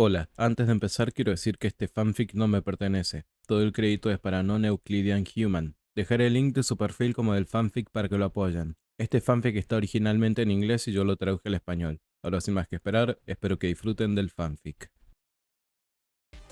Hola, antes de empezar quiero decir que este fanfic no me pertenece. Todo el crédito es para Non-Euclidean Human. Dejaré el link de su perfil como del fanfic para que lo apoyen. Este fanfic está originalmente en inglés y yo lo traduje al español. Ahora sin más que esperar, espero que disfruten del fanfic.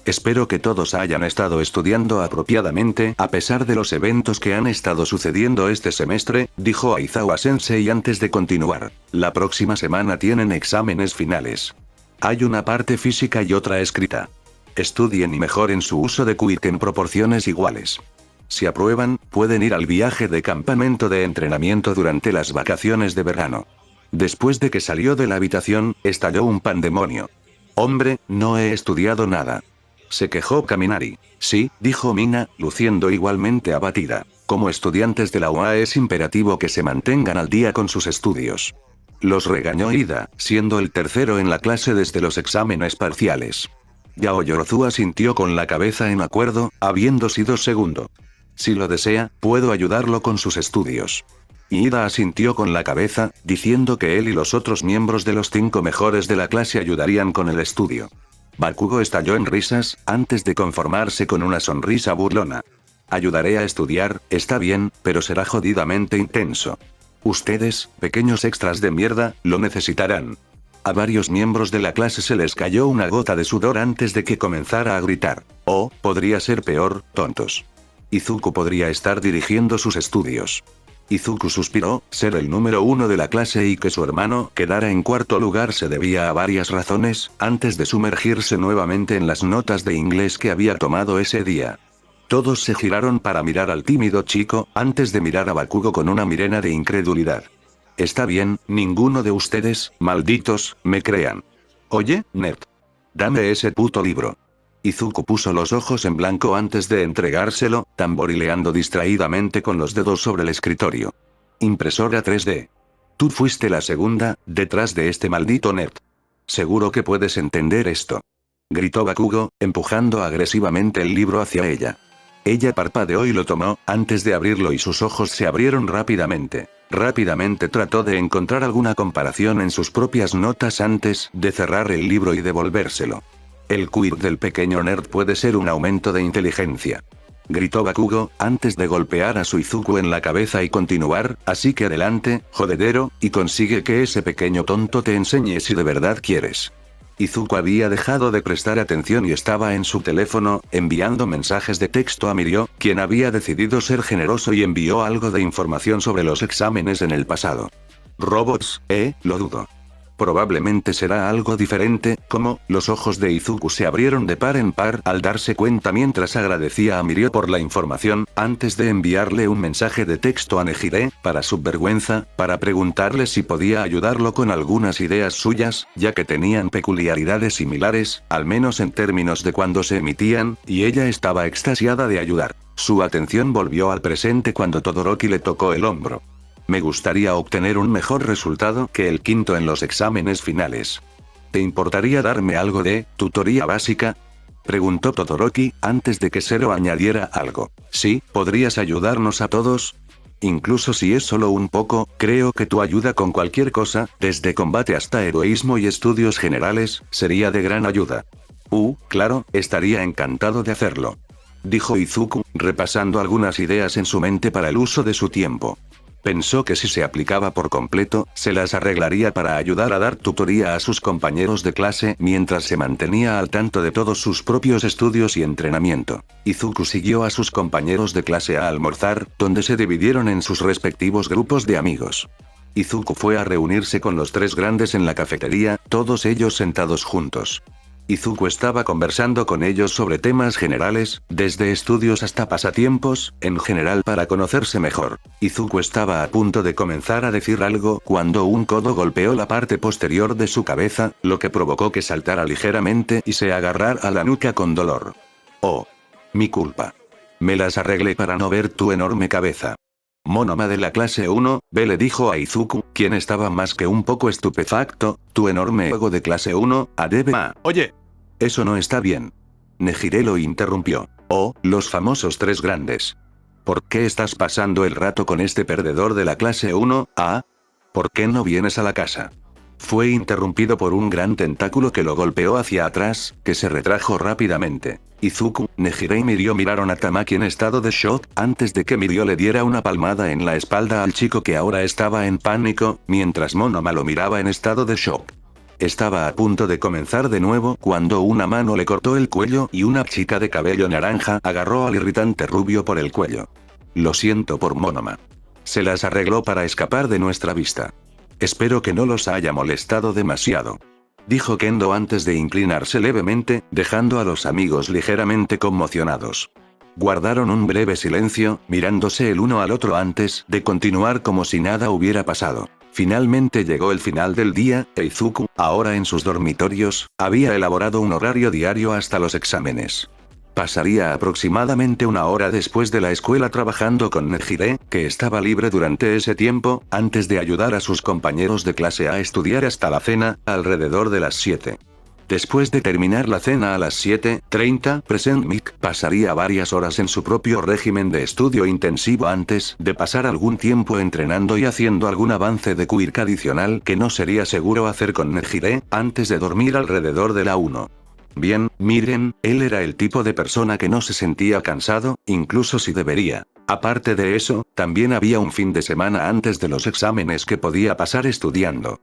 Espero que todos hayan estado estudiando apropiadamente a pesar de los eventos que han estado sucediendo este semestre, dijo Aizawa Sensei antes de continuar. La próxima semana tienen exámenes finales. Hay una parte física y otra escrita. Estudien y mejoren su uso de Quick en proporciones iguales. Si aprueban, pueden ir al viaje de campamento de entrenamiento durante las vacaciones de verano. Después de que salió de la habitación, estalló un pandemonio. Hombre, no he estudiado nada. Se quejó Kaminari. Sí, dijo Mina, luciendo igualmente abatida. Como estudiantes de la UA es imperativo que se mantengan al día con sus estudios. Los regañó Ida, siendo el tercero en la clase desde los exámenes parciales. Yao Yorozu asintió con la cabeza en acuerdo, habiendo sido segundo. Si lo desea, puedo ayudarlo con sus estudios. Ida asintió con la cabeza, diciendo que él y los otros miembros de los 5 mejores de la clase ayudarían con el estudio. Bakugo estalló en risas, antes de conformarse con una sonrisa burlona. Ayudaré a estudiar, está bien, pero será jodidamente intenso. Ustedes, pequeños extras de mierda, lo necesitarán. A varios miembros de la clase se les cayó una gota de sudor antes de que comenzara a gritar. O, podría ser peor, tontos. Izuku podría estar dirigiendo sus estudios. Izuku suspiró, ser el número 1 de la clase y que su hermano quedara en cuarto lugar se debía a varias razones, antes de sumergirse nuevamente en las notas de inglés que había tomado ese día. Todos se giraron para mirar al tímido chico, antes de mirar a Bakugo con una mirena de incredulidad. Está bien, ninguno de ustedes, malditos, me crean. Oye, nerd. Dame ese puto libro. Izuku puso los ojos en blanco antes de entregárselo, tamborileando distraídamente con los dedos sobre el escritorio. Impresora 3D. Tú fuiste la segunda, detrás de este maldito nerd. Seguro que puedes entender esto. Gritó Bakugo, empujando agresivamente el libro hacia ella. Ella parpadeó y lo tomó, antes de abrirlo y sus ojos se abrieron rápidamente. Rápidamente trató de encontrar alguna comparación en sus propias notas antes de cerrar el libro y devolvérselo. El quirk del pequeño nerd puede ser un aumento de inteligencia. Gritó Bakugo, antes de golpear a su Izuku en la cabeza y continuar, así que adelante, jodedero, y consigue que ese pequeño tonto te enseñe si de verdad quieres. Izuku había dejado de prestar atención y estaba en su teléfono, enviando mensajes de texto a Mirio, quien había decidido ser generoso y envió algo de información sobre los exámenes en el pasado. Robots, lo dudo. Probablemente será algo diferente, como, los ojos de Izuku se abrieron de par en par al darse cuenta mientras agradecía a Mirio por la información, antes de enviarle un mensaje de texto a Nejire, para su vergüenza, para preguntarle si podía ayudarlo con algunas ideas suyas, ya que tenían peculiaridades similares, al menos en términos de cuando se emitían, y ella estaba extasiada de ayudar. Su atención volvió al presente cuando Todoroki le tocó el hombro. Me gustaría obtener un mejor resultado que el quinto en los exámenes finales. ¿Te importaría darme algo de tutoría básica? Preguntó Todoroki, antes de que Zero añadiera algo. Sí, ¿podrías ayudarnos a todos? Incluso si es solo un poco, creo que tu ayuda con cualquier cosa, desde combate hasta heroísmo y estudios generales, sería de gran ayuda. Claro, estaría encantado de hacerlo. Dijo Izuku, repasando algunas ideas en su mente para el uso de su tiempo. Pensó que si se aplicaba por completo, se las arreglaría para ayudar a dar tutoría a sus compañeros de clase mientras se mantenía al tanto de todos sus propios estudios y entrenamiento. Izuku siguió a sus compañeros de clase a almorzar, donde se dividieron en sus respectivos grupos de amigos. Izuku fue a reunirse con los 3 grandes en la cafetería, todos ellos sentados juntos. Izuku estaba conversando con ellos sobre temas generales, desde estudios hasta pasatiempos, en general para conocerse mejor. Izuku estaba a punto de comenzar a decir algo cuando un codo golpeó la parte posterior de su cabeza, lo que provocó que saltara ligeramente y se agarrara a la nuca con dolor. Oh. Mi culpa. Me las arreglé para no ver tu enorme cabeza. Monoma de la clase 1, B le dijo a Izuku, quien estaba más que un poco estupefacto, tu enorme ego de clase 1, adebe. Oye. Eso no está bien. Nejire lo interrumpió. Los famosos 3 grandes. ¿Por qué estás pasando el rato con este perdedor de la clase 1, ¿Por qué no vienes a la casa? Fue interrumpido por un gran tentáculo que lo golpeó hacia atrás, que se retrajo rápidamente. Izuku, Nejire y Mirio miraron a Tamaki en estado de shock, antes de que Mirio le diera una palmada en la espalda al chico que ahora estaba en pánico, mientras Monoma lo miraba en estado de shock. Estaba a punto de comenzar de nuevo cuando una mano le cortó el cuello y una chica de cabello naranja agarró al irritante rubio por el cuello. Lo siento por Monoma. Se las arregló para escapar de nuestra vista. Espero que no los haya molestado demasiado. Dijo Kendo antes de inclinarse levemente, dejando a los amigos ligeramente conmocionados. Guardaron un breve silencio, mirándose el uno al otro antes de continuar como si nada hubiera pasado. Finalmente llegó el final del día, e Izuku, ahora en sus dormitorios, había elaborado un horario diario hasta los exámenes. Pasaría aproximadamente una hora después de la escuela trabajando con Nejire, que estaba libre durante ese tiempo, antes de ayudar a sus compañeros de clase a estudiar hasta la cena, alrededor de las 7. Después de terminar la cena a las 7:30, Present Mic pasaría varias horas en su propio régimen de estudio intensivo antes de pasar algún tiempo entrenando y haciendo algún avance de quirk adicional que no sería seguro hacer con Nejire, antes de dormir alrededor de la 1. Bien, miren, él era el tipo de persona que no se sentía cansado, incluso si debería. Aparte de eso, también había un fin de semana antes de los exámenes que podía pasar estudiando.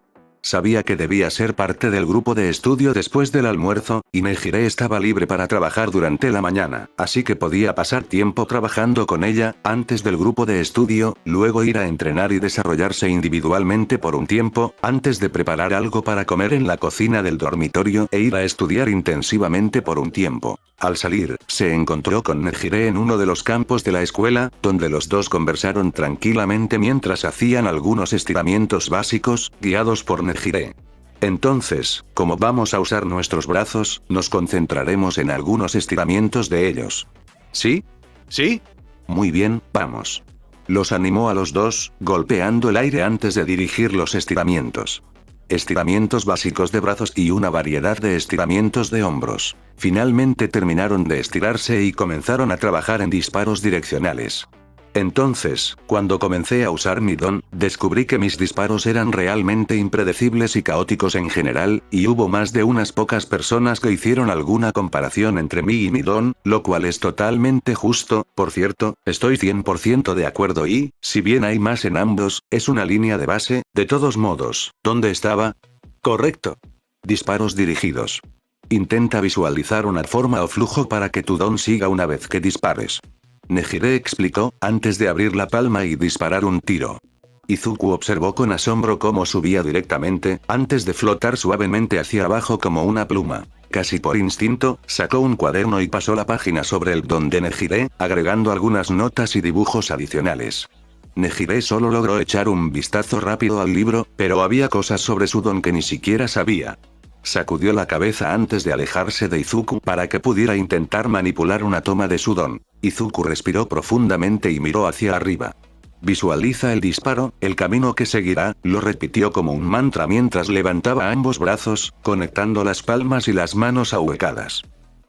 Sabía que debía ser parte del grupo de estudio después del almuerzo, y Nejire estaba libre para trabajar durante la mañana, así que podía pasar tiempo trabajando con ella, antes del grupo de estudio, luego ir a entrenar y desarrollarse individualmente por un tiempo, antes de preparar algo para comer en la cocina del dormitorio e ir a estudiar intensivamente por un tiempo. Al salir, se encontró con Nejire en uno de los campos de la escuela, donde los dos conversaron tranquilamente mientras hacían algunos estiramientos básicos, guiados por Nejire. Entonces, como vamos a usar nuestros brazos, nos concentraremos en algunos estiramientos de ellos. ¿Sí? ¿Sí? Muy bien, vamos. Los animó a los dos, golpeando el aire antes de dirigir los estiramientos. Estiramientos básicos de brazos y una variedad de estiramientos de hombros. Finalmente terminaron de estirarse y comenzaron a trabajar en disparos direccionales. Entonces, cuando comencé a usar mi don, descubrí que mis disparos eran realmente impredecibles y caóticos en general, y hubo más de unas pocas personas que hicieron alguna comparación entre mí y mi don, lo cual es totalmente justo, por cierto, estoy 100% de acuerdo y, si bien hay más en ambos, es una línea de base, de todos modos, ¿dónde estaba? Correcto. Disparos dirigidos. Intenta visualizar una forma o flujo para que tu don siga una vez que dispares. Nejire explicó, antes de abrir la palma y disparar un tiro. Izuku observó con asombro cómo subía directamente, antes de flotar suavemente hacia abajo como una pluma. Casi por instinto, sacó un cuaderno y pasó la página sobre el don de Nejire, agregando algunas notas y dibujos adicionales. Nejire solo logró echar un vistazo rápido al libro, pero había cosas sobre su don que ni siquiera sabía. Sacudió la cabeza antes de alejarse de Izuku para que pudiera intentar manipular una toma de su don. Izuku respiró profundamente y miró hacia arriba. Visualiza el disparo, el camino que seguirá, lo repitió como un mantra mientras levantaba ambos brazos, conectando las palmas y las manos ahuecadas.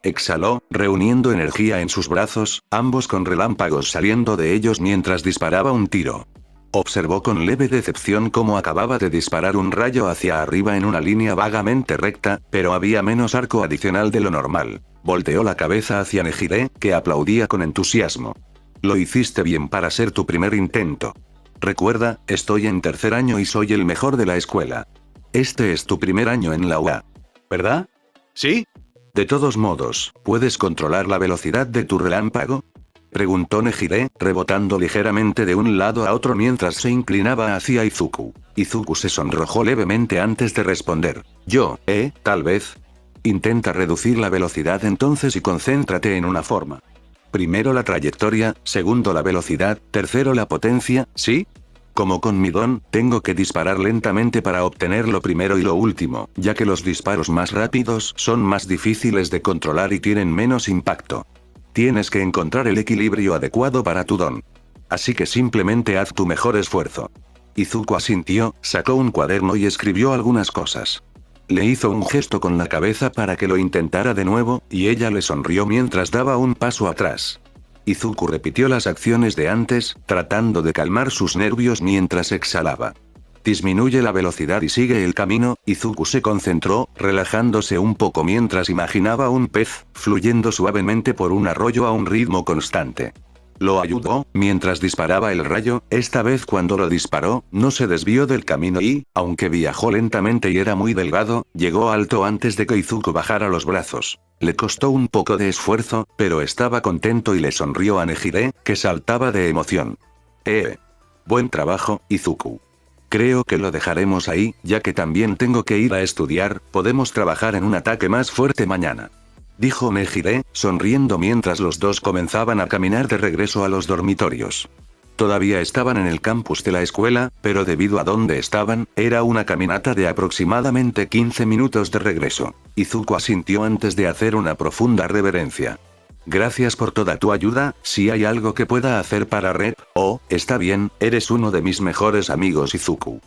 Exhaló, reuniendo energía en sus brazos, ambos con relámpagos saliendo de ellos mientras disparaba un tiro. Observó con leve decepción cómo acababa de disparar un rayo hacia arriba en una línea vagamente recta, pero había menos arco adicional de lo normal. Volteó la cabeza hacia Nejire, que aplaudía con entusiasmo. Lo hiciste bien para ser tu primer intento. Recuerda, estoy en tercer año y soy el mejor de la escuela. Este es tu primer año en la UA. ¿Verdad? ¿Sí? De todos modos, ¿puedes controlar la velocidad de tu relámpago? Preguntó Nejire, rebotando ligeramente de un lado a otro mientras se inclinaba hacia Izuku. Izuku se sonrojó levemente antes de responder. Tal vez. Intenta reducir la velocidad entonces y concéntrate en una forma. Primero la trayectoria, segundo la velocidad, tercero la potencia, ¿sí? Como con mi don, tengo que disparar lentamente para obtener lo primero y lo último, ya que los disparos más rápidos son más difíciles de controlar y tienen menos impacto. Tienes que encontrar el equilibrio adecuado para tu don. Así que simplemente haz tu mejor esfuerzo. Izuku asintió, sacó un cuaderno y escribió algunas cosas. Le hizo un gesto con la cabeza para que lo intentara de nuevo, y ella le sonrió mientras daba un paso atrás. Izuku repitió las acciones de antes, tratando de calmar sus nervios mientras exhalaba. Disminuye la velocidad y sigue el camino. Izuku se concentró, relajándose un poco mientras imaginaba un pez, fluyendo suavemente por un arroyo a un ritmo constante. Lo ayudó, mientras disparaba el rayo, esta vez cuando lo disparó, no se desvió del camino y, aunque viajó lentamente y era muy delgado, llegó alto antes de que Izuku bajara los brazos. Le costó un poco de esfuerzo, pero estaba contento y le sonrió a Nejire, que saltaba de emoción. Buen trabajo, Izuku. Creo que lo dejaremos ahí, ya que también tengo que ir a estudiar, podemos trabajar en un ataque más fuerte mañana. Dijo Nejire, sonriendo mientras los dos comenzaban a caminar de regreso a los dormitorios. Todavía estaban en el campus de la escuela, pero debido a dónde estaban, era una caminata de aproximadamente 15 minutos de regreso. Izuku asintió antes de hacer una profunda reverencia. Gracias por toda tu ayuda, si hay algo que pueda hacer para Rep, está bien, eres uno de mis mejores amigos Izuku.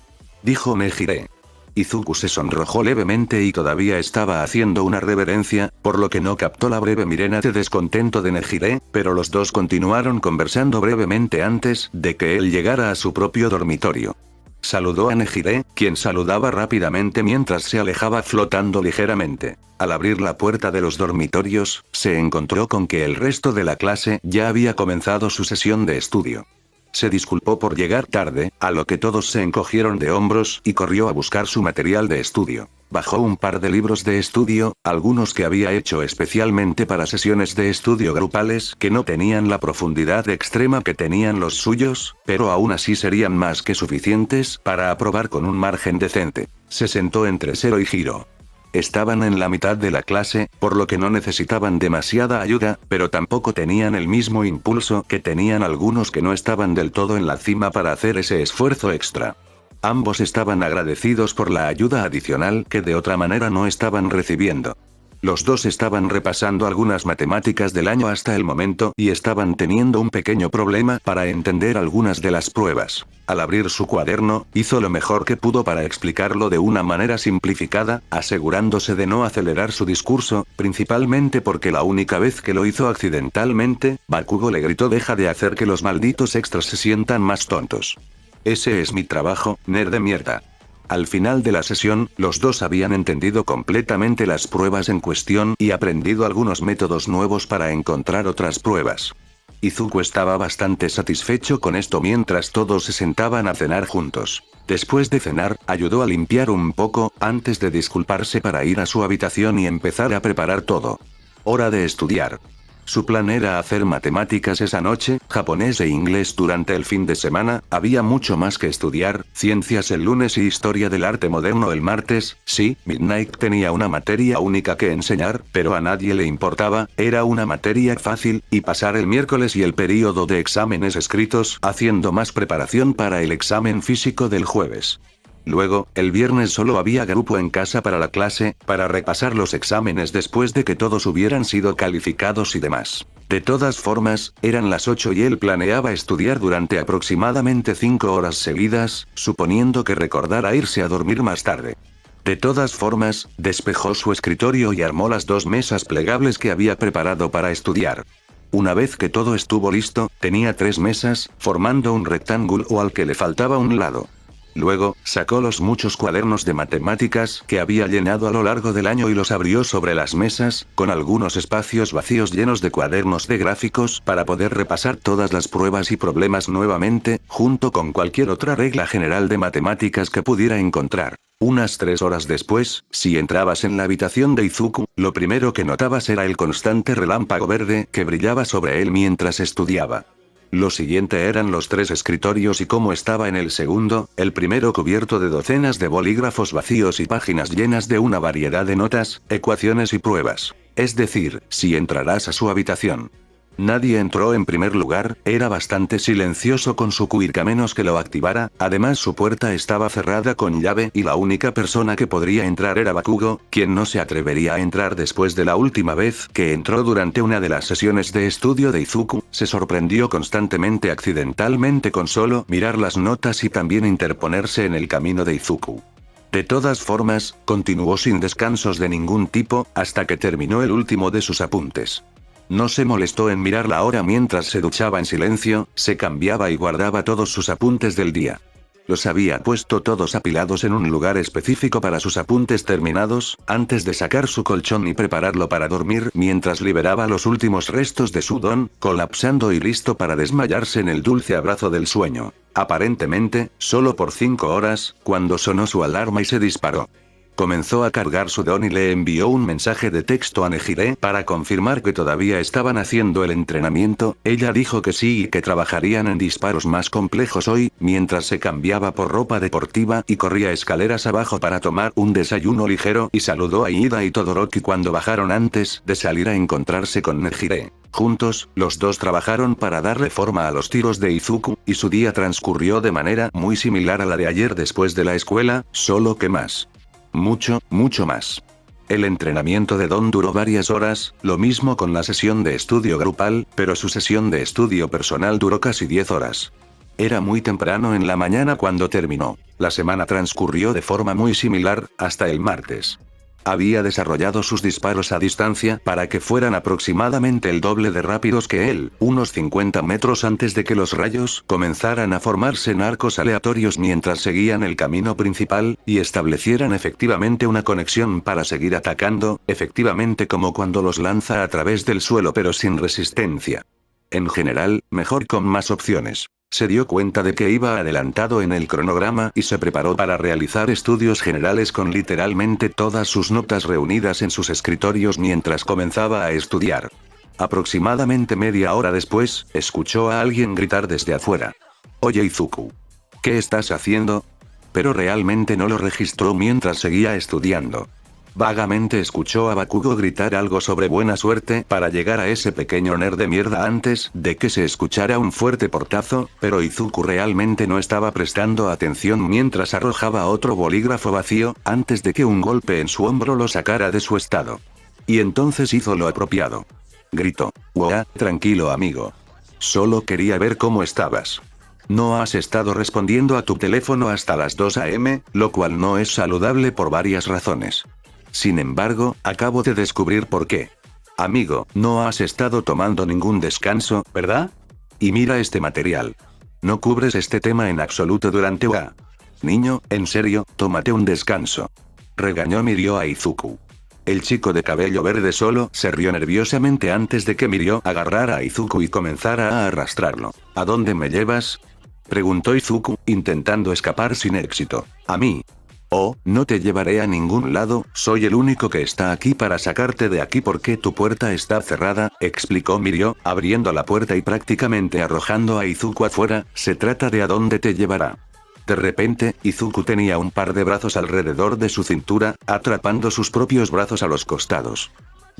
Dijo Nejire. Izuku se sonrojó levemente y todavía estaba haciendo una reverencia, por lo que no captó la breve mirada de descontento de Nejire, pero los dos continuaron conversando brevemente antes de que él llegara a su propio dormitorio. Saludó a Nejire, quien saludaba rápidamente mientras se alejaba flotando ligeramente. Al abrir la puerta de los dormitorios, se encontró con que el resto de la clase ya había comenzado su sesión de estudio. Se disculpó por llegar tarde, a lo que todos se encogieron de hombros y corrió a buscar su material de estudio. Bajó un par de libros de estudio, algunos que había hecho especialmente para sesiones de estudio grupales que no tenían la profundidad extrema que tenían los suyos, pero aún así serían más que suficientes para aprobar con un margen decente. Se sentó entre Zero y Hiro. Estaban en la mitad de la clase, por lo que no necesitaban demasiada ayuda, pero tampoco tenían el mismo impulso que tenían algunos que no estaban del todo en la cima para hacer ese esfuerzo extra. Ambos estaban agradecidos por la ayuda adicional que de otra manera no estaban recibiendo. Los dos estaban repasando algunas matemáticas del año hasta el momento y estaban teniendo un pequeño problema para entender algunas de las pruebas. Al abrir su cuaderno, hizo lo mejor que pudo para explicarlo de una manera simplificada, asegurándose de no acelerar su discurso, principalmente porque la única vez que lo hizo accidentalmente, Bakugo le gritó: "Deja de hacer que los malditos extras se sientan más tontos. Ese es mi trabajo, nerd de mierda". Al final de la sesión, los dos habían entendido completamente las pruebas en cuestión y aprendido algunos métodos nuevos para encontrar otras pruebas. Izuku estaba bastante satisfecho con esto mientras todos se sentaban a cenar juntos. Después de cenar, ayudó a limpiar un poco, antes de disculparse para ir a su habitación y empezar a preparar todo. Hora de estudiar. Su plan era hacer matemáticas esa noche, japonés e inglés durante el fin de semana, había mucho más que estudiar, ciencias el lunes y historia del arte moderno el martes. Sí, Midnight tenía una materia única que enseñar, pero a nadie le importaba, era una materia fácil, y pasar el miércoles y el período de exámenes escritos, haciendo más preparación para el examen físico del jueves. Luego, el viernes solo había grupo en casa para la clase, para repasar los exámenes después de que todos hubieran sido calificados y demás. De todas formas, eran las 8 y él planeaba estudiar durante aproximadamente 5 horas seguidas, suponiendo que recordara irse a dormir más tarde. De todas formas, despejó su escritorio y armó las 2 mesas plegables que había preparado para estudiar. Una vez que todo estuvo listo, tenía 3 mesas, formando un rectángulo al que le faltaba un lado. Luego, sacó los muchos cuadernos de matemáticas que había llenado a lo largo del año y los abrió sobre las mesas, con algunos espacios vacíos llenos de cuadernos de gráficos para poder repasar todas las pruebas y problemas nuevamente, junto con cualquier otra regla general de matemáticas que pudiera encontrar. Unas 3 horas después, si entrabas en la habitación de Izuku, lo primero que notabas era el constante relámpago verde que brillaba sobre él mientras estudiaba. Lo siguiente eran los 3 escritorios y cómo estaba en el segundo, el primero cubierto de docenas de bolígrafos vacíos y páginas llenas de una variedad de notas, ecuaciones y pruebas. Es decir, si entrarás a su habitación. Nadie entró en primer lugar, era bastante silencioso con su Quick a menos que lo activara, además su puerta estaba cerrada con llave y la única persona que podría entrar era Bakugo, quien no se atrevería a entrar después de la última vez que entró durante una de las sesiones de estudio de Izuku, se sorprendió constantemente accidentalmente con solo mirar las notas y también interponerse en el camino de Izuku. De todas formas, continuó sin descansos de ningún tipo, hasta que terminó el último de sus apuntes. No se molestó en mirar la hora mientras se duchaba en silencio, se cambiaba y guardaba todos sus apuntes del día. Los había puesto todos apilados en un lugar específico para sus apuntes terminados, antes de sacar su colchón y prepararlo para dormir mientras liberaba los últimos restos de su don, colapsando y listo para desmayarse en el dulce abrazo del sueño. Aparentemente, solo por 5 horas, cuando sonó su alarma y se disparó. Comenzó a cargar su don y le envió un mensaje de texto a Nejire para confirmar que todavía estaban haciendo el entrenamiento. Ella dijo que sí y que trabajarían en disparos más complejos hoy, mientras se cambiaba por ropa deportiva y corría escaleras abajo para tomar un desayuno ligero, y saludó a Ida y Todoroki cuando bajaron antes de salir a encontrarse con Nejire. Juntos, los dos trabajaron para darle forma a los tiros de Izuku, y su día transcurrió de manera muy similar a la de ayer después de la escuela, solo que más. Mucho más. El entrenamiento de Don duró varias horas, lo mismo con la sesión de estudio grupal, pero su sesión de estudio personal duró casi 10 horas. Era muy temprano en la mañana cuando terminó. La semana transcurrió de forma muy similar, hasta el martes. Había desarrollado sus disparos a distancia para que fueran aproximadamente el doble de rápidos que él, unos 50 metros antes de que los rayos comenzaran a formarse en arcos aleatorios mientras seguían el camino principal, y establecieran efectivamente una conexión para seguir atacando, efectivamente como cuando los lanza a través del suelo pero sin resistencia. En general, mejor con más opciones. Se dio cuenta de que iba adelantado en el cronograma y se preparó para realizar estudios generales con literalmente todas sus notas reunidas en sus escritorios mientras comenzaba a estudiar. Aproximadamente media hora después, escuchó a alguien gritar desde afuera. «Oye Izuku. ¿Qué estás haciendo?» Pero realmente no lo registró mientras seguía estudiando. Vagamente escuchó a Bakugo gritar algo sobre buena suerte para llegar a ese pequeño nerd de mierda antes de que se escuchara un fuerte portazo, pero Izuku realmente no estaba prestando atención mientras arrojaba otro bolígrafo vacío, antes de que un golpe en su hombro lo sacara de su estado. Y entonces hizo lo apropiado. Gritó: «Wow, tranquilo amigo. Solo quería ver cómo estabas. No has estado respondiendo a tu teléfono hasta las 2 AM, lo cual no es saludable por varias razones. Sin embargo, acabo de descubrir por qué. Amigo, no has estado tomando ningún descanso, ¿verdad? Y mira este material. No cubres este tema en absoluto durante UA. Niño, en serio, tómate un descanso». Regañó Mirio a Izuku. El chico de cabello verde solo se rió nerviosamente antes de que Mirio agarrara a Izuku y comenzara a arrastrarlo. «¿A dónde me llevas?», preguntó Izuku, intentando escapar sin éxito. «A mí». «Oh, no te llevaré a ningún lado, soy el único que está aquí para sacarte de aquí porque tu puerta está cerrada», explicó Mirio, abriendo la puerta y prácticamente arrojando a Izuku afuera. «Se trata de a dónde te llevará». De repente, Izuku tenía un par de brazos alrededor de su cintura, atrapando sus propios brazos a los costados.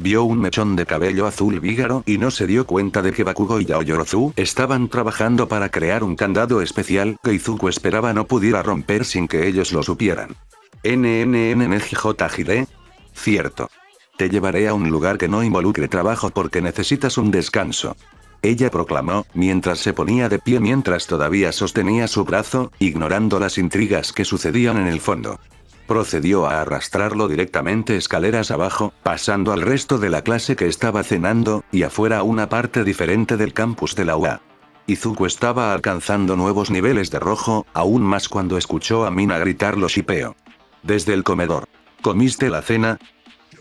Vio un mechón de cabello azul vígaro y no se dio cuenta de que Bakugo y Yaoyorozu estaban trabajando para crear un candado especial que Izuku esperaba no pudiera romper sin que ellos lo supieran. NNNNJJD. Cierto. Te llevaré a un lugar que no involucre trabajo porque necesitas un descanso. Ella proclamó, mientras se ponía de pie mientras todavía sostenía su brazo, ignorando las intrigas que sucedían en el fondo. Procedió a arrastrarlo directamente escaleras abajo, pasando al resto de la clase que estaba cenando, y afuera a una parte diferente del campus de la UA. Izuku estaba alcanzando nuevos niveles de rojo, aún más cuando escuchó a Mina gritar lo shipeo. Desde el comedor. ¿Comiste la cena?,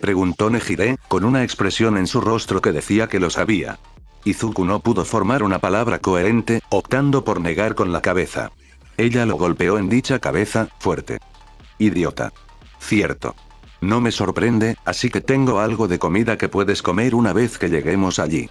preguntó Nejire, con una expresión en su rostro que decía que lo sabía. Izuku no pudo formar una palabra coherente, optando por negar con la cabeza. Ella lo golpeó en dicha cabeza, fuerte. «Idiota. Cierto. No me sorprende, así que tengo algo de comida que puedes comer una vez que lleguemos allí».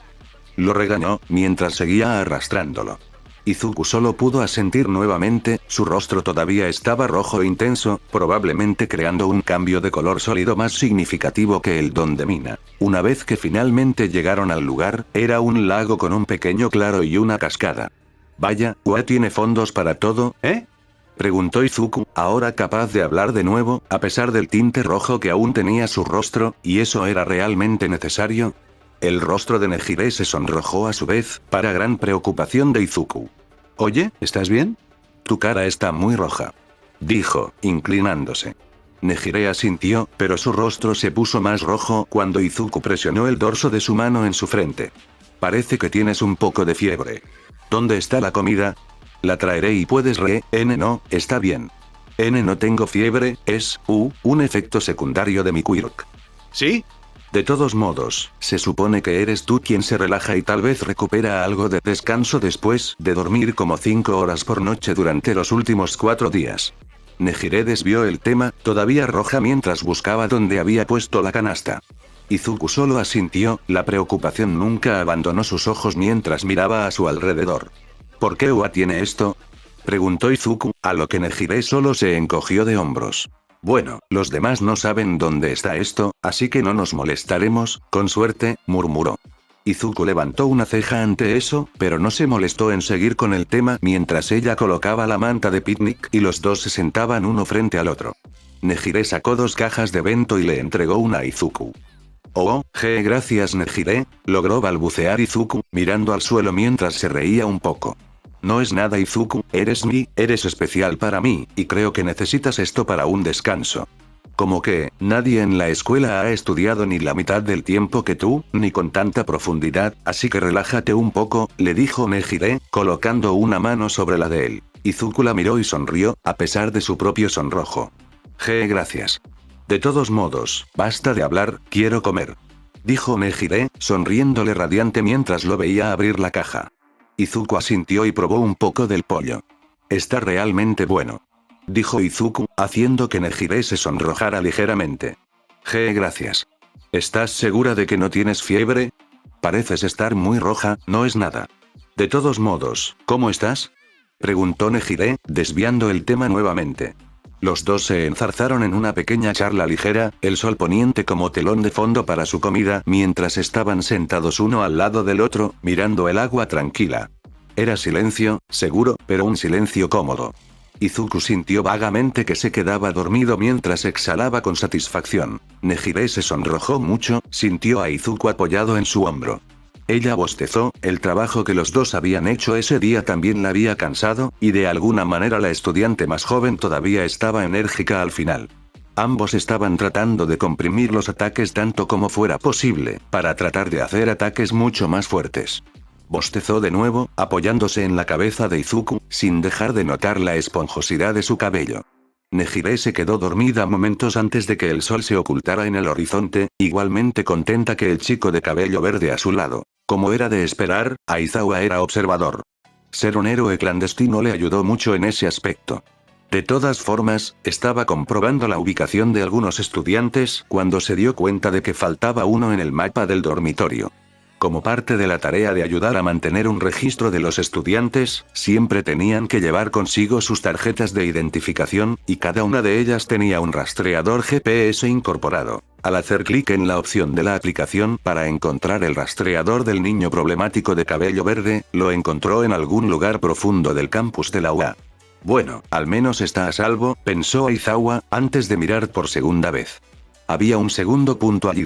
Lo regañó, mientras seguía arrastrándolo. Izuku solo pudo asentir nuevamente, su rostro todavía estaba rojo e intenso, probablemente creando un cambio de color sólido más significativo que el don de Mina. Una vez que finalmente llegaron al lugar, era un lago con un pequeño claro y una cascada. «Vaya, ¿UA tiene fondos para todo, preguntó Izuku, ahora capaz de hablar de nuevo, a pesar del tinte rojo que aún tenía su rostro, ¿y eso era realmente necesario? El rostro de Nejire se sonrojó a su vez, para gran preocupación de Izuku. «Oye, ¿estás bien? Tu cara está muy roja», dijo, inclinándose. Nejire asintió, pero su rostro se puso más rojo cuando Izuku presionó el dorso de su mano en su frente. «Parece que tienes un poco de fiebre. ¿Dónde está la comida?», La traeré y puedes no, está bien. No tengo fiebre, es, un efecto secundario de mi quirk. ¿Sí? De todos modos, se supone que eres tú quien se relaja y tal vez recupera algo de descanso después de dormir como 5 horas por noche durante los últimos 4 días. Nejire desvió el tema, todavía roja mientras buscaba dónde había puesto la canasta. Izuku solo asintió, la preocupación nunca abandonó sus ojos mientras miraba a su alrededor. ¿Por qué Ua tiene esto? Preguntó Izuku, a lo que Nejire solo se encogió de hombros. Bueno, los demás no saben dónde está esto, así que no nos molestaremos, con suerte, murmuró. Izuku levantó una ceja ante eso, pero no se molestó en seguir con el tema mientras ella colocaba la manta de picnic y los dos se sentaban uno frente al otro. Nejire sacó 2 cajas de bento y le entregó una a Izuku. Gracias Nejire, logró balbucear Izuku, mirando al suelo mientras se reía un poco. No es nada Izuku, eres especial para mí, y creo que necesitas esto para un descanso. Como que, nadie en la escuela ha estudiado ni la mitad del tiempo que tú, ni con tanta profundidad, así que relájate un poco, le dijo Nejire, colocando una mano sobre la de él. Izuku la miró y sonrió, a pesar de su propio sonrojo. Gracias. De todos modos, basta de hablar, quiero comer. Dijo Nejire, sonriéndole radiante mientras lo veía abrir la caja. Izuku asintió y probó un poco del pollo. Está realmente bueno. Dijo Izuku, haciendo que Nejire se sonrojara ligeramente. Gracias. ¿Estás segura de que no tienes fiebre? Pareces estar muy roja, no es nada. De todos modos, ¿cómo estás? Preguntó Nejire, desviando el tema nuevamente. Los dos se enzarzaron en una pequeña charla ligera, el sol poniente como telón de fondo para su comida, mientras estaban sentados uno al lado del otro, mirando el agua tranquila. Era silencio, seguro, pero un silencio cómodo. Izuku sintió vagamente que se quedaba dormido mientras exhalaba con satisfacción. Nejire se sonrojó mucho, sintió a Izuku apoyado en su hombro. Ella bostezó, el trabajo que los dos habían hecho ese día también la había cansado, y de alguna manera la estudiante más joven todavía estaba enérgica al final. Ambos estaban tratando de comprimir los ataques tanto como fuera posible, para tratar de hacer ataques mucho más fuertes. Bostezó de nuevo, apoyándose en la cabeza de Izuku, sin dejar de notar la esponjosidad de su cabello. Nejire se quedó dormida momentos antes de que el sol se ocultara en el horizonte, igualmente contenta que el chico de cabello verde a su lado. Como era de esperar, Aizawa era observador. Ser un héroe clandestino le ayudó mucho en ese aspecto. De todas formas, estaba comprobando la ubicación de algunos estudiantes cuando se dio cuenta de que faltaba uno en el mapa del dormitorio. Como parte de la tarea de ayudar a mantener un registro de los estudiantes, siempre tenían que llevar consigo sus tarjetas de identificación, y cada una de ellas tenía un rastreador GPS incorporado. Al hacer clic en la opción de la aplicación para encontrar el rastreador del niño problemático de cabello verde, lo encontró en algún lugar profundo del campus de la UA. Bueno, al menos está a salvo, pensó Aizawa, antes de mirar por segunda vez. Había un segundo punto allí.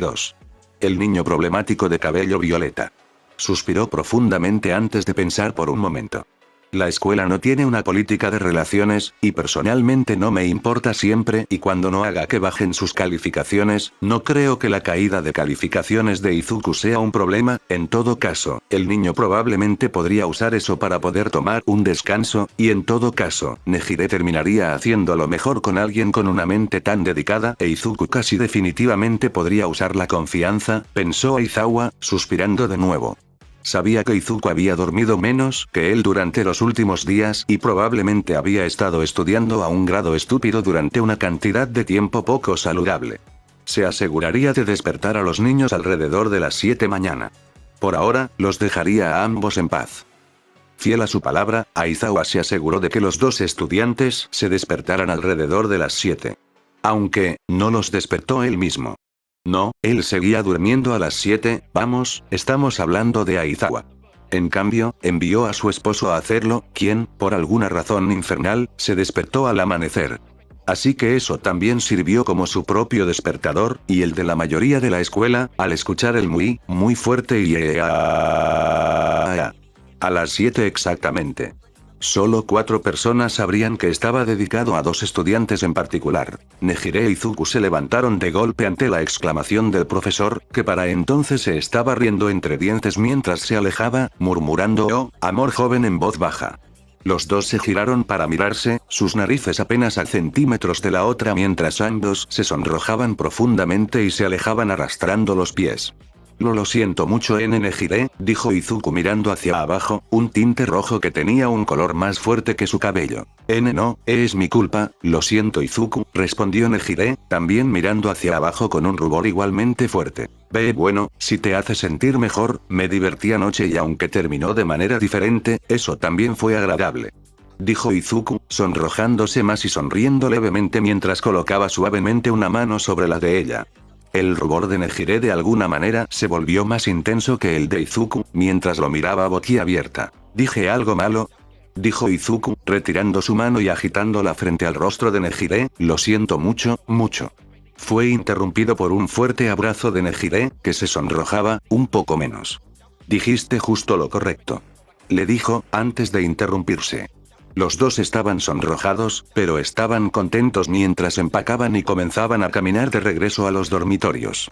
El niño problemático de cabello violeta. Suspiró profundamente antes de pensar por un momento. La escuela no tiene una política de relaciones, y personalmente no me importa siempre y cuando no haga que bajen sus calificaciones, no creo que la caída de calificaciones de Izuku sea un problema, en todo caso, el niño probablemente podría usar eso para poder tomar un descanso, y en todo caso, Nejire terminaría haciéndolo mejor con alguien con una mente tan dedicada, e Izuku casi definitivamente podría usar la confianza, pensó Aizawa, suspirando de nuevo. Sabía que Izuku había dormido menos que él durante los últimos días y probablemente había estado estudiando a un grado estúpido durante una cantidad de tiempo poco saludable. Se aseguraría de despertar a los niños alrededor de las 7 mañana. Por ahora, los dejaría a ambos en paz. Fiel a su palabra, Aizawa se aseguró de que los dos estudiantes se despertaran alrededor de las 7. Aunque, no los despertó él mismo. No, él seguía durmiendo a las 7, vamos, estamos hablando de Aizawa. En cambio, envió a su esposo a hacerlo, quien, por alguna razón infernal, se despertó al amanecer. Así que eso también sirvió como su propio despertador, y el de la mayoría de la escuela, al escuchar el muy fuerte y a las 7 exactamente. Solo 4 personas sabrían que estaba dedicado a 2 estudiantes en particular. Nejire y Izuku se levantaron de golpe ante la exclamación del profesor, que para entonces se estaba riendo entre dientes mientras se alejaba, murmurando "Oh, amor joven" en voz baja. Los dos se giraron para mirarse, sus narices apenas a centímetros de la otra mientras ambos se sonrojaban profundamente y se alejaban arrastrando los pies. Lo siento mucho Nejire, dijo Izuku mirando hacia abajo, un tinte rojo que tenía un color más fuerte que su cabello. No, es mi culpa, lo siento Izuku, respondió Nejire, también mirando hacia abajo con un rubor igualmente fuerte. Bueno, si te hace sentir mejor, me divertí anoche y aunque terminó de manera diferente, eso también fue agradable. Dijo Izuku, sonrojándose más y sonriendo levemente mientras colocaba suavemente una mano sobre la de ella. El rubor de Nejire de alguna manera se volvió más intenso que el de Izuku, mientras lo miraba boquiabierta. ¿Dije algo malo? Dijo Izuku, retirando su mano y agitándola frente al rostro de Nejire, lo siento mucho, mucho. Fue interrumpido por un fuerte abrazo de Nejire, que se sonrojaba, un poco menos. Dijiste justo lo correcto. Le dijo, antes de interrumpirse. Los dos estaban sonrojados, pero estaban contentos mientras empacaban y comenzaban a caminar de regreso a los dormitorios.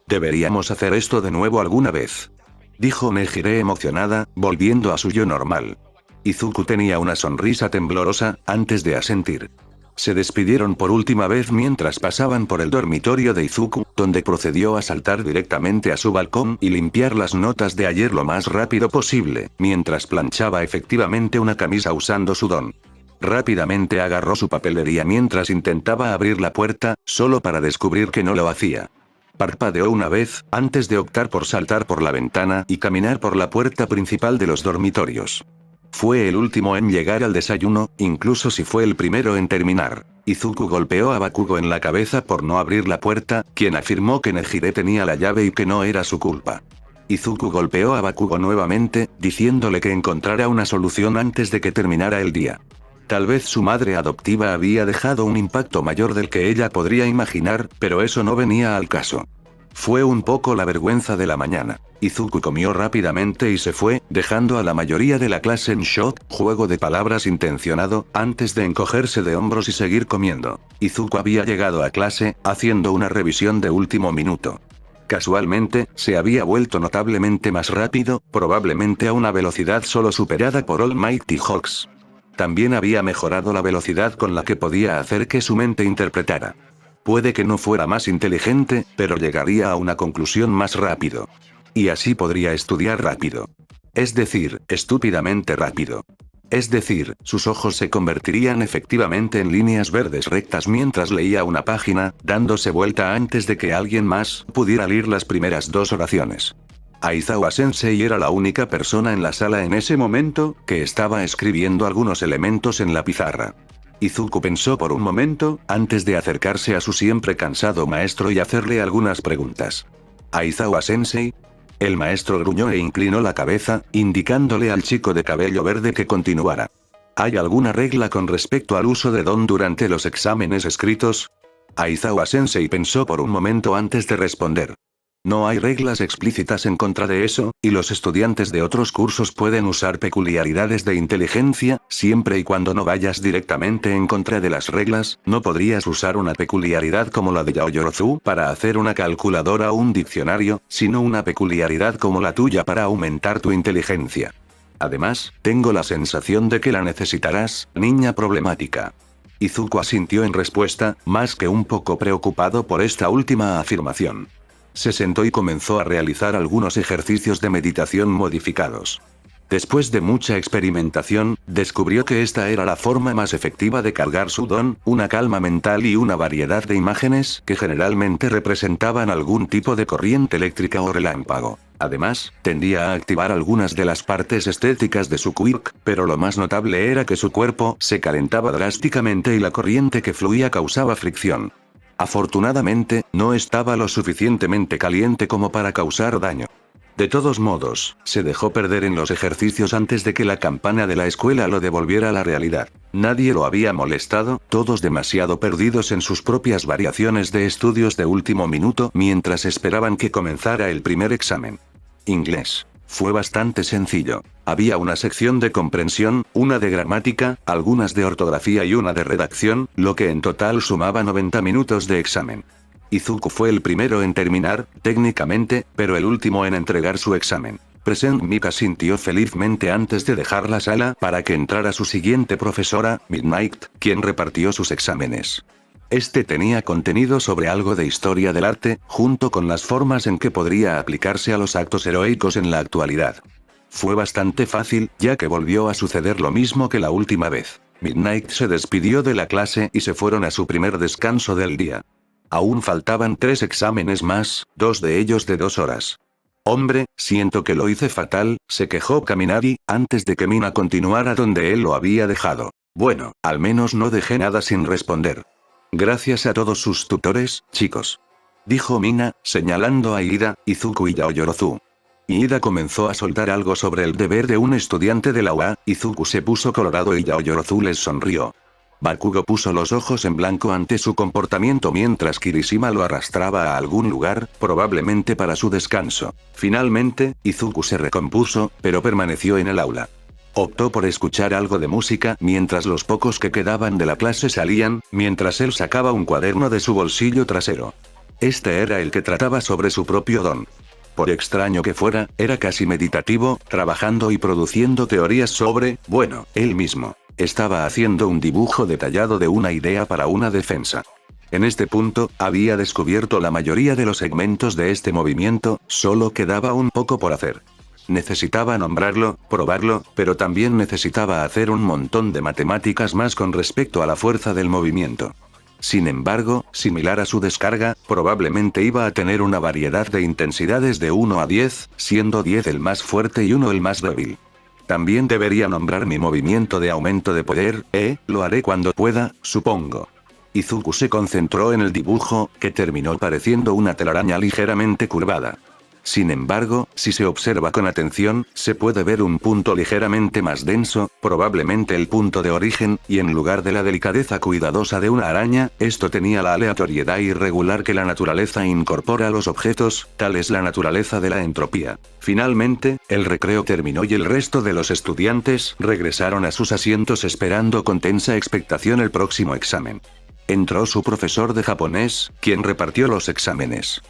Deberíamos hacer esto de nuevo alguna vez. Dijo Nejire emocionada, volviendo a su yo normal. Izuku tenía una sonrisa temblorosa, antes de asentir. Se despidieron por última vez mientras pasaban por el dormitorio de Izuku, donde procedió a saltar directamente a su balcón y limpiar las notas de ayer lo más rápido posible, mientras planchaba efectivamente una camisa usando su don. Rápidamente agarró su papelería mientras intentaba abrir la puerta, solo para descubrir que no lo hacía. Parpadeó una vez, antes de optar por saltar por la ventana y caminar por la puerta principal de los dormitorios. Fue el último en llegar al desayuno, incluso si fue el primero en terminar. Izuku golpeó a Bakugo en la cabeza por no abrir la puerta, quien afirmó que Nejire tenía la llave y que no era su culpa. Izuku golpeó a Bakugo nuevamente, diciéndole que encontrara una solución antes de que terminara el día. Tal vez su madre adoptiva había dejado un impacto mayor del que ella podría imaginar, pero eso no venía al caso. Fue un poco la vergüenza de la mañana. Izuku comió rápidamente y se fue, dejando a la mayoría de la clase en shock, juego de palabras intencionado, antes de encogerse de hombros y seguir comiendo. Izuku había llegado a clase, haciendo una revisión de último minuto. Casualmente, se había vuelto notablemente más rápido, probablemente a una velocidad solo superada por Almighty Hawks. También había mejorado la velocidad con la que podía hacer que su mente interpretara. Puede que no fuera más inteligente, pero llegaría a una conclusión más rápido. Y así podría estudiar rápido. Es decir, estúpidamente rápido. Es decir, sus ojos se convertirían efectivamente en líneas verdes rectas mientras leía una página, dándose vuelta antes de que alguien más pudiera leer las primeras dos oraciones. Aizawa-sensei era la única persona en la sala en ese momento, que estaba escribiendo algunos elementos en la pizarra. Izuku pensó por un momento, antes de acercarse a su siempre cansado maestro y hacerle algunas preguntas. ¿Aizawa-sensei? El maestro gruñó e inclinó la cabeza, indicándole al chico de cabello verde que continuara. ¿Hay alguna regla con respecto al uso de don durante los exámenes escritos? Aizawa-sensei pensó por un momento antes de responder. No hay reglas explícitas en contra de eso, y los estudiantes de otros cursos pueden usar peculiaridades de inteligencia, siempre y cuando no vayas directamente en contra de las reglas. No podrías usar una peculiaridad como la de Yaoyorozu para hacer una calculadora o un diccionario, sino una peculiaridad como la tuya para aumentar tu inteligencia. Además, tengo la sensación de que la necesitarás, niña problemática. Izuku asintió en respuesta, más que un poco preocupado por esta última afirmación. Se sentó y comenzó a realizar algunos ejercicios de meditación modificados. Después de mucha experimentación, descubrió que esta era la forma más efectiva de cargar su don, una calma mental y una variedad de imágenes que generalmente representaban algún tipo de corriente eléctrica o relámpago. Además, tendía a activar algunas de las partes estéticas de su quirk, pero lo más notable era que su cuerpo se calentaba drásticamente y la corriente que fluía causaba fricción. Afortunadamente, no estaba lo suficientemente caliente como para causar daño. De todos modos, se dejó perder en los ejercicios antes de que la campana de la escuela lo devolviera a la realidad. Nadie lo había molestado, todos demasiado perdidos en sus propias variaciones de estudios de último minuto mientras esperaban que comenzara el primer examen. Inglés. Fue bastante sencillo. Había una sección de comprensión, una de gramática, algunas de ortografía y una de redacción, lo que en total sumaba 90 minutos de examen. Izuku fue el primero en terminar, técnicamente, pero el último en entregar su examen. Present Mika sintió felizmente antes de dejar la sala para que entrara su siguiente profesora, Midnight, quien repartió sus exámenes. Este tenía contenido sobre algo de historia del arte, junto con las formas en que podría aplicarse a los actos heroicos en la actualidad. Fue bastante fácil, ya que volvió a suceder lo mismo que la última vez. Midnight se despidió de la clase y se fueron a su primer descanso del día. Aún faltaban 3 exámenes más, 2 de ellos de 2 horas. Hombre, siento que lo hice fatal, se quejó Kaminari, antes de que Mina continuara donde él lo había dejado. Bueno, al menos no dejé nada sin responder. Gracias a todos sus tutores, chicos. Dijo Mina, señalando a Ida, Izuku y Yaoyorozu. Ida comenzó a soltar algo sobre el deber de un estudiante de la UA, Izuku se puso colorado y Yaoyorozu les sonrió. Bakugo puso los ojos en blanco ante su comportamiento mientras Kirishima lo arrastraba a algún lugar, probablemente para su descanso. Finalmente, Izuku se recompuso, pero permaneció en el aula. Optó por escuchar algo de música mientras los pocos que quedaban de la clase salían, mientras él sacaba un cuaderno de su bolsillo trasero. Este era el que trataba sobre su propio don. Por extraño que fuera, era casi meditativo, trabajando y produciendo teorías sobre, bueno, él mismo. Estaba haciendo un dibujo detallado de una idea para una defensa. En este punto, había descubierto la mayoría de los segmentos de este movimiento, solo quedaba un poco por hacer. Necesitaba nombrarlo, probarlo, pero también necesitaba hacer un montón de matemáticas más con respecto a la fuerza del movimiento. Sin embargo, similar a su descarga, probablemente iba a tener una variedad de intensidades de 1 a 10, siendo 10 el más fuerte y 1 el más débil. También debería nombrar mi movimiento de aumento de poder, lo haré cuando pueda, supongo. Izuku se concentró en el dibujo, que terminó pareciendo una telaraña ligeramente curvada. Sin embargo, si se observa con atención, se puede ver un punto ligeramente más denso, probablemente el punto de origen, y en lugar de la delicadeza cuidadosa de una araña, esto tenía la aleatoriedad irregular que la naturaleza incorpora a los objetos, tal es la naturaleza de la entropía. Finalmente, el recreo terminó y el resto de los estudiantes regresaron a sus asientos esperando con tensa expectación el próximo examen. Entró su profesor de japonés, quien repartió los exámenes.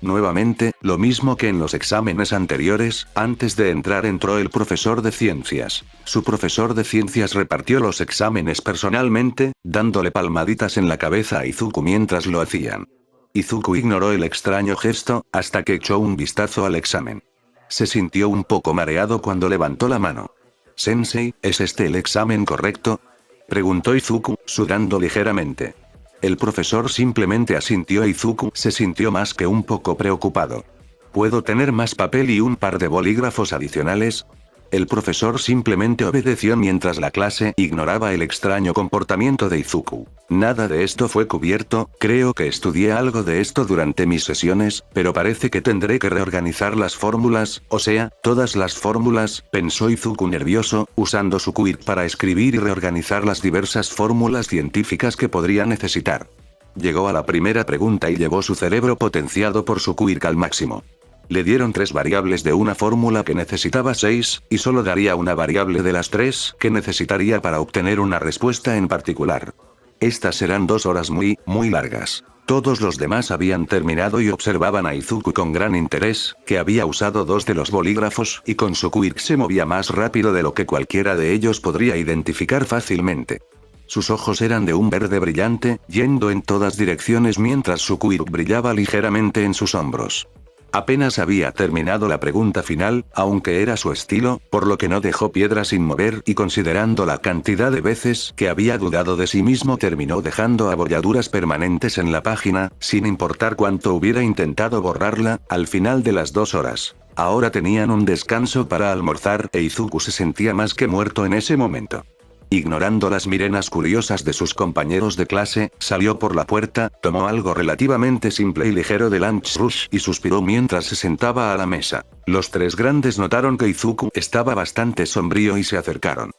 Nuevamente, lo mismo que en los exámenes anteriores, antes de entrar entró el profesor de ciencias. Su profesor de ciencias repartió los exámenes personalmente, dándole palmaditas en la cabeza a Izuku mientras lo hacían. Izuku ignoró el extraño gesto, hasta que echó un vistazo al examen. Se sintió un poco mareado cuando levantó la mano. «Sensei, ¿es este el examen correcto?», preguntó Izuku, sudando ligeramente. El profesor simplemente asintió y Izuku se sintió más que un poco preocupado. ¿Puedo tener más papel y un par de bolígrafos adicionales? El profesor simplemente obedeció mientras la clase ignoraba el extraño comportamiento de Izuku. Nada de esto fue cubierto, creo que estudié algo de esto durante mis sesiones, pero parece que tendré que reorganizar las fórmulas, o sea, todas las fórmulas, pensó Izuku nervioso, usando su quirk para escribir y reorganizar las diversas fórmulas científicas que podría necesitar. Llegó a la primera pregunta y llevó su cerebro potenciado por su quirk al máximo. Le dieron 3 variables de una fórmula que necesitaba 6, y solo daría una variable de las 3 que necesitaría para obtener una respuesta en particular. Estas serán 2 horas muy largas. Todos los demás habían terminado y observaban a Izuku con gran interés, que había usado 2 de los bolígrafos y con su quirk se movía más rápido de lo que cualquiera de ellos podría identificar fácilmente. Sus ojos eran de un verde brillante, yendo en todas direcciones mientras su quirk brillaba ligeramente en sus hombros. Apenas había terminado la pregunta final, aunque era su estilo, por lo que no dejó piedra sin mover y considerando la cantidad de veces que había dudado de sí mismo terminó dejando abolladuras permanentes en la página, sin importar cuánto hubiera intentado borrarla, al final de las 2 horas. Ahora tenían un descanso para almorzar e Izuku se sentía más que muerto en ese momento. Ignorando las mirenas curiosas de sus compañeros de clase, salió por la puerta, tomó algo relativamente simple y ligero de lunch rush y suspiró mientras se sentaba a la mesa. Los 3 grandes notaron que Izuku estaba bastante sombrío y se acercaron.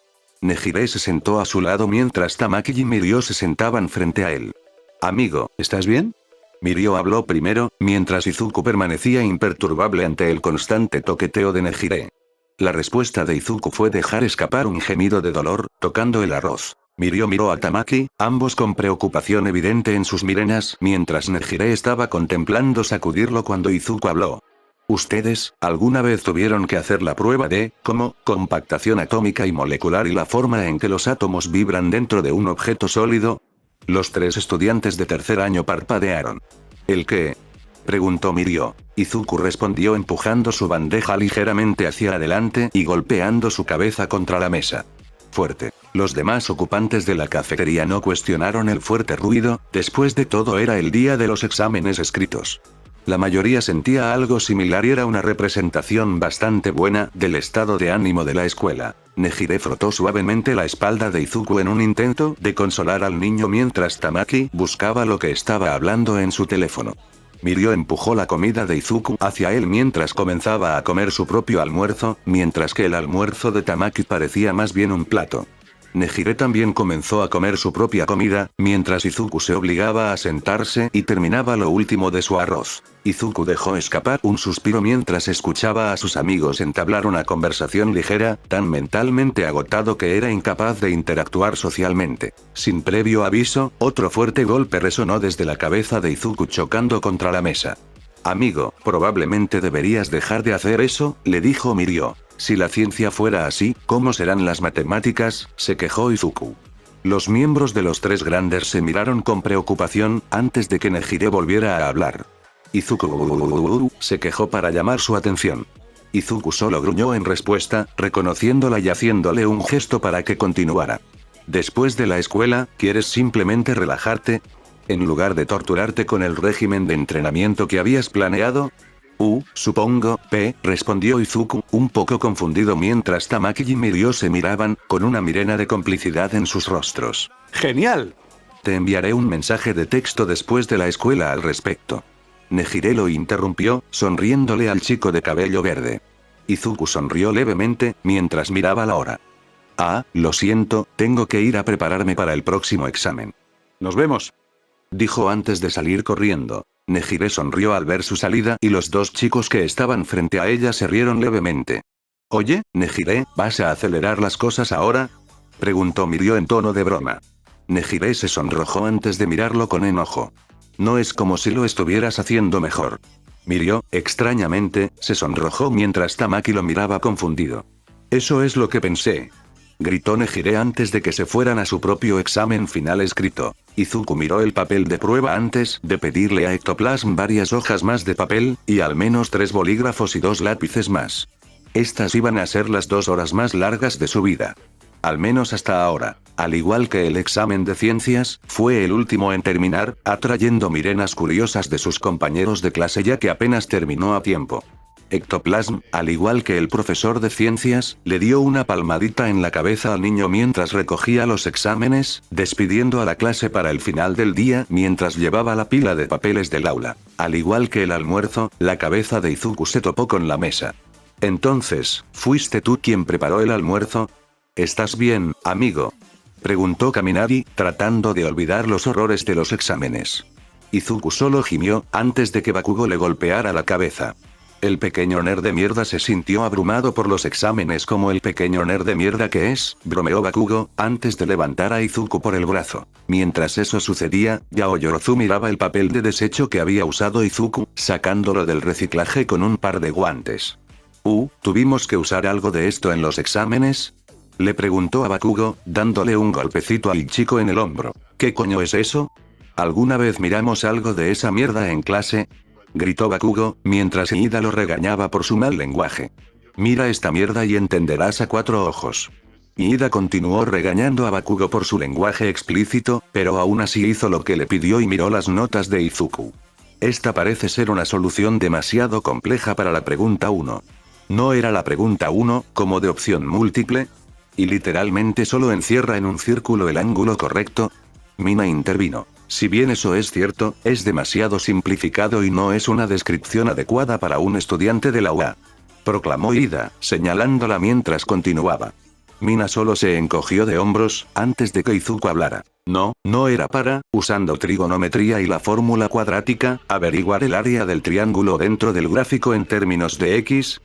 Nejire se sentó a su lado mientras Tamaki y Mirio se sentaban frente a él. «Amigo, ¿estás bien?». Mirio habló primero, mientras Izuku permanecía imperturbable ante el constante toqueteo de Nejire. La respuesta de Izuku fue dejar escapar un gemido de dolor, tocando el arroz. Mirio miró a Tamaki, ambos con preocupación evidente en sus mirenas, mientras Nejire estaba contemplando sacudirlo cuando Izuku habló. ¿Ustedes, alguna vez tuvieron que hacer la prueba de, cómo, compactación atómica y molecular y la forma en que los átomos vibran dentro de un objeto sólido? Los 3 estudiantes de tercer año parpadearon. ¿El qué? Preguntó Mirio. Izuku respondió empujando su bandeja ligeramente hacia adelante y golpeando su cabeza contra la mesa. Fuerte. Los demás ocupantes de la cafetería no cuestionaron el fuerte ruido, después de todo era el día de los exámenes escritos. La mayoría sentía algo similar y era una representación bastante buena del estado de ánimo de la escuela. Nejire frotó suavemente la espalda de Izuku en un intento de consolar al niño mientras Tamaki buscaba lo que estaba hablando en su teléfono. Mirio empujó la comida de Izuku hacia él mientras comenzaba a comer su propio almuerzo, mientras que el almuerzo de Tamaki parecía más bien un plato. Nejire también comenzó a comer su propia comida, mientras Izuku se obligaba a sentarse y terminaba lo último de su arroz. Izuku dejó escapar un suspiro mientras escuchaba a sus amigos entablar una conversación ligera, tan mentalmente agotado que era incapaz de interactuar socialmente. Sin previo aviso, otro fuerte golpe resonó desde la cabeza de Izuku chocando contra la mesa. Amigo, probablemente deberías dejar de hacer eso, le dijo Mirio. Si la ciencia fuera así, ¿cómo serán las matemáticas?, se quejó Izuku. Los miembros de los 3 grandes se miraron con preocupación, antes de que Nejire volviera a hablar. Izuku se quejó para llamar su atención. Izuku solo gruñó en respuesta, reconociéndola y haciéndole un gesto para que continuara. Después de la escuela, ¿quieres simplemente relajarte? En lugar de torturarte con el régimen de entrenamiento que habías planeado. Supongo, respondió Izuku, un poco confundido mientras Tamaki y Mirio se miraban, con una mirena de complicidad en sus rostros. ¡Genial! Te enviaré un mensaje de texto después de la escuela al respecto. Nejire lo interrumpió, sonriéndole al chico de cabello verde. Izuku sonrió levemente, mientras miraba la hora. Lo siento, tengo que ir a prepararme para el próximo examen. Nos vemos, dijo antes de salir corriendo. Nejire sonrió al ver su salida y los 2 chicos que estaban frente a ella se rieron levemente. Oye, Nejire, ¿vas a acelerar las cosas ahora?, preguntó Mirio en tono de broma. Nejire se sonrojó antes de mirarlo con enojo. No es como si lo estuvieras haciendo mejor. Mirio, extrañamente, se sonrojó mientras Tamaki lo miraba confundido. Eso es lo que pensé, gritó Nejire antes de que se fueran a su propio examen final escrito. Izuku miró el papel de prueba antes de pedirle a Ectoplasm varias hojas más de papel, y al menos 3 bolígrafos y 2 lápices más. Estas iban a ser las 2 horas más largas de su vida. Al menos hasta ahora. Al igual que el examen de ciencias, fue el último en terminar, atrayendo mirenas curiosas de sus compañeros de clase ya que apenas terminó a tiempo. Ectoplasm, al igual que el profesor de ciencias, le dio una palmadita en la cabeza al niño mientras recogía los exámenes, despidiendo a la clase para el final del día mientras llevaba la pila de papeles del aula. Al igual que el almuerzo, la cabeza de Izuku se topó con la mesa. Entonces, ¿fuiste tú quien preparó el almuerzo? ¿Estás bien, amigo?, preguntó Kaminari, tratando de olvidar los horrores de los exámenes. Izuku solo gimió, antes de que Bakugo le golpeara la cabeza. El pequeño nerd de mierda se sintió abrumado por los exámenes como el pequeño nerd de mierda que es, bromeó Bakugo, antes de levantar a Izuku por el brazo. Mientras eso sucedía, Yaoyorozu miraba el papel de desecho que había usado Izuku, sacándolo del reciclaje con un par de guantes. ¿Tuvimos que usar algo de esto en los exámenes?, le preguntó a Bakugo, dándole un golpecito al chico en el hombro. ¿Qué coño es eso? ¿Alguna vez miramos algo de esa mierda en clase?, gritó Bakugo, mientras Iida lo regañaba por su mal lenguaje. Mira esta mierda y entenderás a 4 ojos. Iida continuó regañando a Bakugo por su lenguaje explícito, pero aún así hizo lo que le pidió y miró las notas de Izuku. Esta parece ser una solución demasiado compleja para la pregunta 1. ¿No era la pregunta 1, como de opción múltiple? ¿Y literalmente solo encierra en un círculo el ángulo correcto? Mina intervino. Si bien eso es cierto, es demasiado simplificado y no es una descripción adecuada para un estudiante de la UA. Proclamó Iida, señalándola mientras continuaba. Mina solo se encogió de hombros, antes de que Izuku hablara. No era para, usando trigonometría y la fórmula cuadrática, averiguar el área del triángulo dentro del gráfico en términos de X.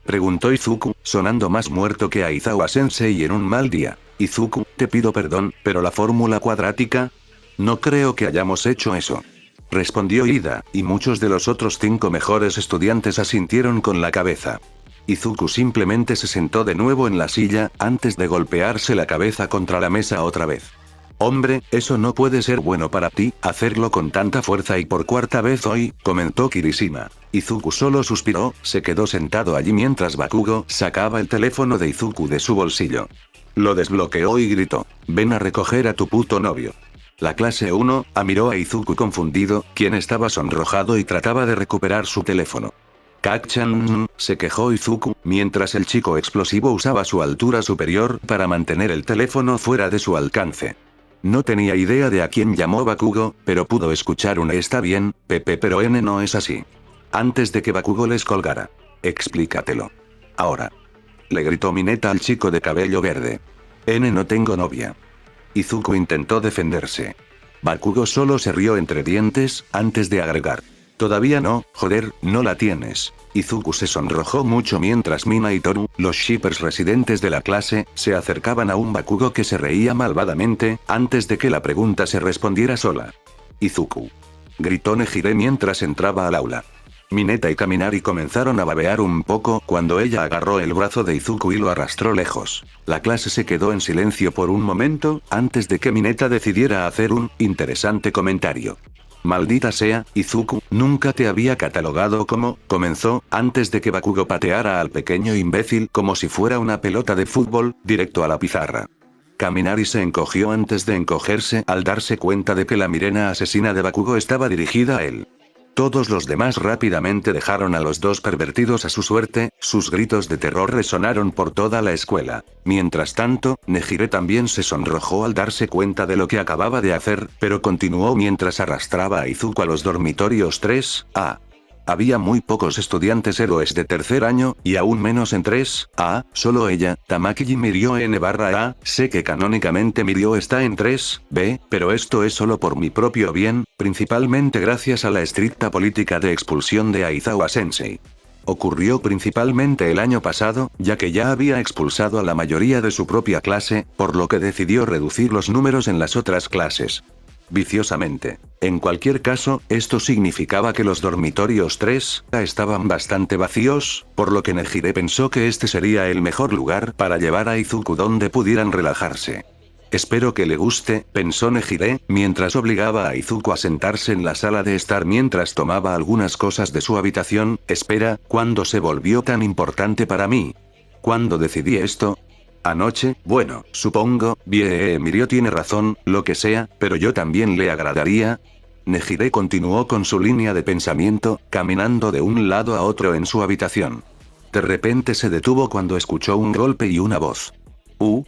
Preguntó Izuku, sonando más muerto que Aizawa-sensei en un mal día. Izuku, te pido perdón, pero la fórmula cuadrática. No creo que hayamos hecho eso. respondió Ida, y muchos de los otros 5 mejores estudiantes asintieron con la cabeza. Izuku simplemente se sentó de nuevo en la silla, antes de golpearse la cabeza contra la mesa otra vez. Hombre, eso no puede ser bueno para ti, hacerlo con tanta fuerza y por 4ª vez hoy, comentó Kirishima. Izuku solo suspiró, se quedó sentado allí mientras Bakugo sacaba el teléfono de Izuku de su bolsillo. Lo desbloqueó y gritó: ven a recoger a tu puto novio. La clase 1, miró a Izuku confundido, quien estaba sonrojado y trataba de recuperar su teléfono. Kak-chan, se quejó Izuku, mientras el chico explosivo usaba su altura superior para mantener el teléfono fuera de su alcance. No tenía idea de a quién llamó Bakugo, pero pudo escuchar un está bien, Pepe, pero N no es así. Antes de que Bakugo les colgara. Explícatelo. Ahora. Le gritó Mineta al chico de cabello verde. N no tengo novia. Izuku intentó defenderse. Bakugo solo se rió entre dientes, antes de agregar: todavía no, joder, no la tienes. Izuku se sonrojó mucho mientras Mina y Toru, los shippers residentes de la clase, se acercaban a un Bakugo que se reía malvadamente, antes de que la pregunta se respondiera sola. Izuku. Gritó Nejire mientras entraba al aula. Mineta y Kaminari comenzaron a babear un poco cuando ella agarró el brazo de Izuku y lo arrastró lejos. La clase se quedó en silencio por un momento, antes de que Mineta decidiera hacer un interesante comentario. Maldita sea, Izuku, nunca te había catalogado como, comenzó, antes de que Bakugo pateara al pequeño imbécil como si fuera una pelota de fútbol, directo a la pizarra. Kaminari se encogió antes de encogerse al darse cuenta de que la mirena asesina de Bakugo estaba dirigida a él. Todos los demás rápidamente dejaron a los dos pervertidos a su suerte, sus gritos de terror resonaron por toda la escuela. Mientras tanto, Nejire también se sonrojó al darse cuenta de lo que acababa de hacer, pero continuó mientras arrastraba a Izuku a los dormitorios 3A. Había muy pocos estudiantes héroes de tercer año, y aún menos en 3A, solo ella, Tamaki y Mirio N/A, sé que canónicamente Mirio está en 3B, pero esto es solo por mi propio bien, principalmente gracias a la estricta política de expulsión de Aizawa Sensei. Ocurrió principalmente el año pasado, ya que ya había expulsado a la mayoría de su propia clase, por lo que decidió reducir los números en las otras clases. Viciosamente. En cualquier caso, esto significaba que los dormitorios 3A estaban bastante vacíos, por lo que Nejire pensó que este sería el mejor lugar para llevar a Izuku donde pudieran relajarse. Espero que le guste, pensó Nejire, mientras obligaba a Izuku a sentarse en la sala de estar mientras tomaba algunas cosas de su habitación. Espera, ¿cuándo se volvió tan importante para mí? ¿Cuándo decidí esto? Anoche, bueno, supongo, Mirio tiene razón, lo que sea, pero yo también le agradaría. Nejire continuó con su línea de pensamiento, caminando de un lado a otro en su habitación. De repente se detuvo cuando escuchó un golpe y una voz.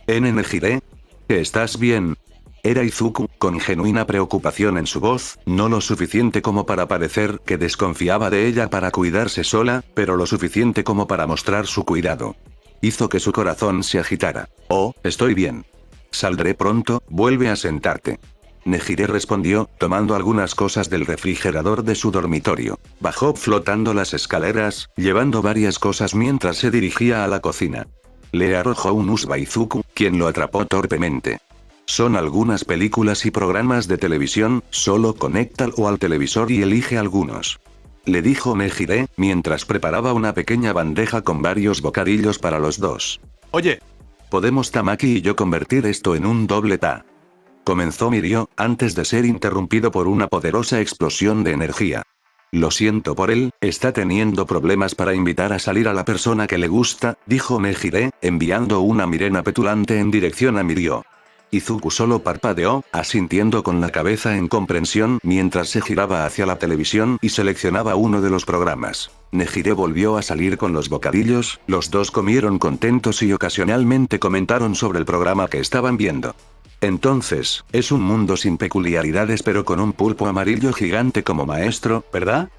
Nejire. ¿Estás bien? Era Izuku, con genuina preocupación en su voz, no lo suficiente como para parecer que desconfiaba de ella para cuidarse sola, pero lo suficiente como para mostrar su cuidado. Hizo que su corazón se agitara. Oh, estoy bien. Saldré pronto, vuelve a sentarte. Nejire respondió, tomando algunas cosas del refrigerador de su dormitorio. Bajó flotando las escaleras, llevando varias cosas mientras se dirigía a la cocina. Le arrojó un usba a Izuku, quien lo atrapó torpemente. Son algunas películas y programas de televisión, solo conéctalo al televisor y elige algunos. Le dijo Nejire, mientras preparaba una pequeña bandeja con varios bocadillos para los dos. Oye, ¿podemos Tamaki y yo convertir esto en un doble ta? Comenzó Mirio, antes de ser interrumpido por una poderosa explosión de energía. Lo siento por él, está teniendo problemas para invitar a salir a la persona que le gusta, dijo Nejire, enviando una mirena petulante en dirección a Mirio. Izuku solo parpadeó, asintiendo con la cabeza en comprensión mientras se giraba hacia la televisión y seleccionaba uno de los programas. Nejire volvió a salir con los bocadillos, los dos comieron contentos y ocasionalmente comentaron sobre el programa que estaban viendo. Entonces, es un mundo sin peculiaridades pero con un pulpo amarillo gigante como maestro, ¿verdad?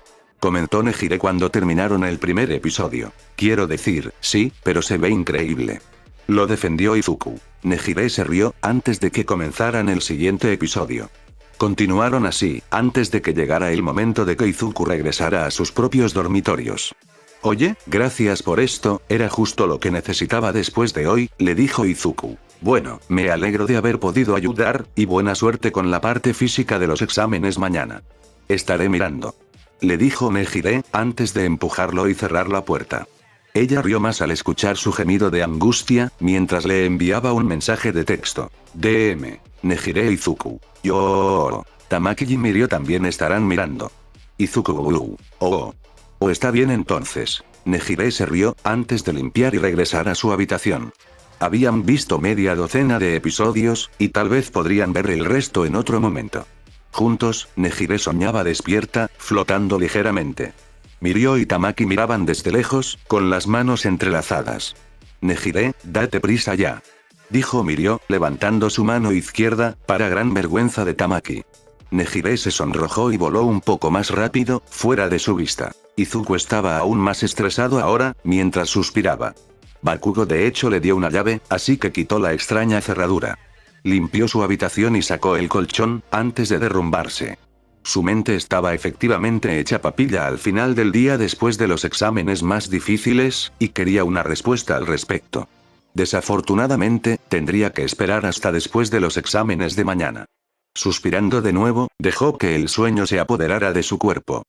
Comentó Nejire cuando terminaron el primer episodio. Quiero decir, sí, pero se ve increíble. Lo defendió Izuku. Nejire se rió, antes de que comenzaran el siguiente episodio. Continuaron así, antes de que llegara el momento de que Izuku regresara a sus propios dormitorios. Oye, gracias por esto, era justo lo que necesitaba después de hoy, le dijo Izuku. Bueno, me alegro de haber podido ayudar, y buena suerte con la parte física de los exámenes mañana. Estaré mirando. Le dijo Nejire, antes de empujarlo y cerrar la puerta. Ella rió más al escuchar su gemido de angustia, mientras le enviaba un mensaje de texto. DM. Nejire Izuku. Yo. Tamaki y Mirio también estarán mirando. Izuku. Oh. Oh, está bien entonces. Nejire se rió, antes de limpiar y regresar a su habitación. Habían visto media docena de episodios, y tal vez podrían ver el resto en otro momento. Juntos, Nejire soñaba despierta, flotando ligeramente. Mirio y Tamaki miraban desde lejos, con las manos entrelazadas. Nejire, date prisa ya. Dijo Mirio, levantando su mano izquierda, para gran vergüenza de Tamaki. Nejire se sonrojó y voló un poco más rápido, fuera de su vista. Izuku estaba aún más estresado ahora, mientras suspiraba. Bakugo de hecho le dio una llave, así que quitó la extraña cerradura. Limpió su habitación y sacó el colchón, antes de derrumbarse. Su mente estaba efectivamente hecha papilla al final del día después de los exámenes más difíciles, y quería una respuesta al respecto. Desafortunadamente, tendría que esperar hasta después de los exámenes de mañana. Suspirando de nuevo, dejó que el sueño se apoderara de su cuerpo.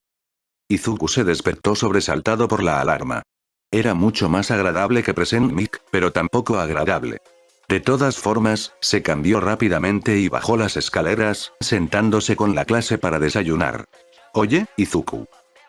Izuku se despertó sobresaltado por la alarma. Era mucho más agradable que Present Mic, pero tampoco agradable. De todas formas, se cambió rápidamente y bajó las escaleras, sentándose con la clase para desayunar. Oye, Izuku.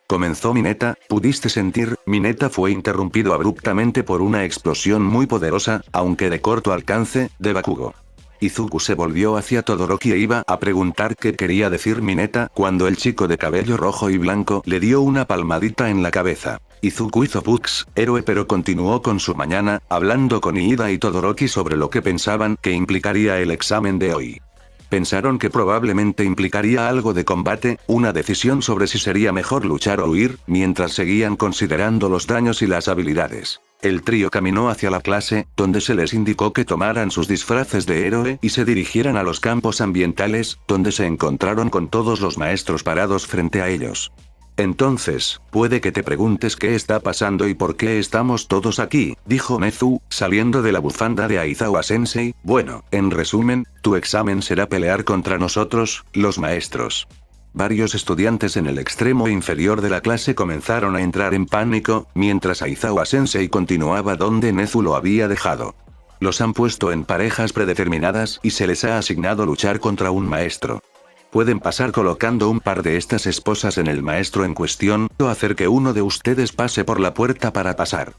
Comenzó Mineta, ¿pudiste sentir? Mineta fue interrumpido abruptamente por una explosión muy poderosa, aunque de corto alcance, de Bakugo. Izuku se volvió hacia Todoroki e iba a preguntar qué quería decir Mineta cuando el chico de cabello rojo y blanco le dio una palmadita en la cabeza. Izuku hizo Pux, héroe, pero continuó con su mañana, hablando con Iida y Todoroki sobre lo que pensaban que implicaría el examen de hoy. Pensaron que probablemente implicaría algo de combate, una decisión sobre si sería mejor luchar o huir, mientras seguían considerando los daños y las habilidades. El trío caminó hacia la clase, donde se les indicó que tomaran sus disfraces de héroe y se dirigieran a los campos ambientales, donde se encontraron con todos los maestros parados frente a ellos. Entonces, puede que te preguntes qué está pasando y por qué estamos todos aquí, dijo Nezu, saliendo de la bufanda de Aizawa-sensei. Bueno, en resumen, tu examen será pelear contra nosotros, los maestros. Varios estudiantes en el extremo inferior de la clase comenzaron a entrar en pánico, mientras Aizawa-sensei continuaba donde Nezu lo había dejado. Los han puesto en parejas predeterminadas y se les ha asignado luchar contra un maestro. Pueden pasar colocando un par de estas esposas en el maestro en cuestión, o hacer que uno de ustedes pase por la puerta para pasar.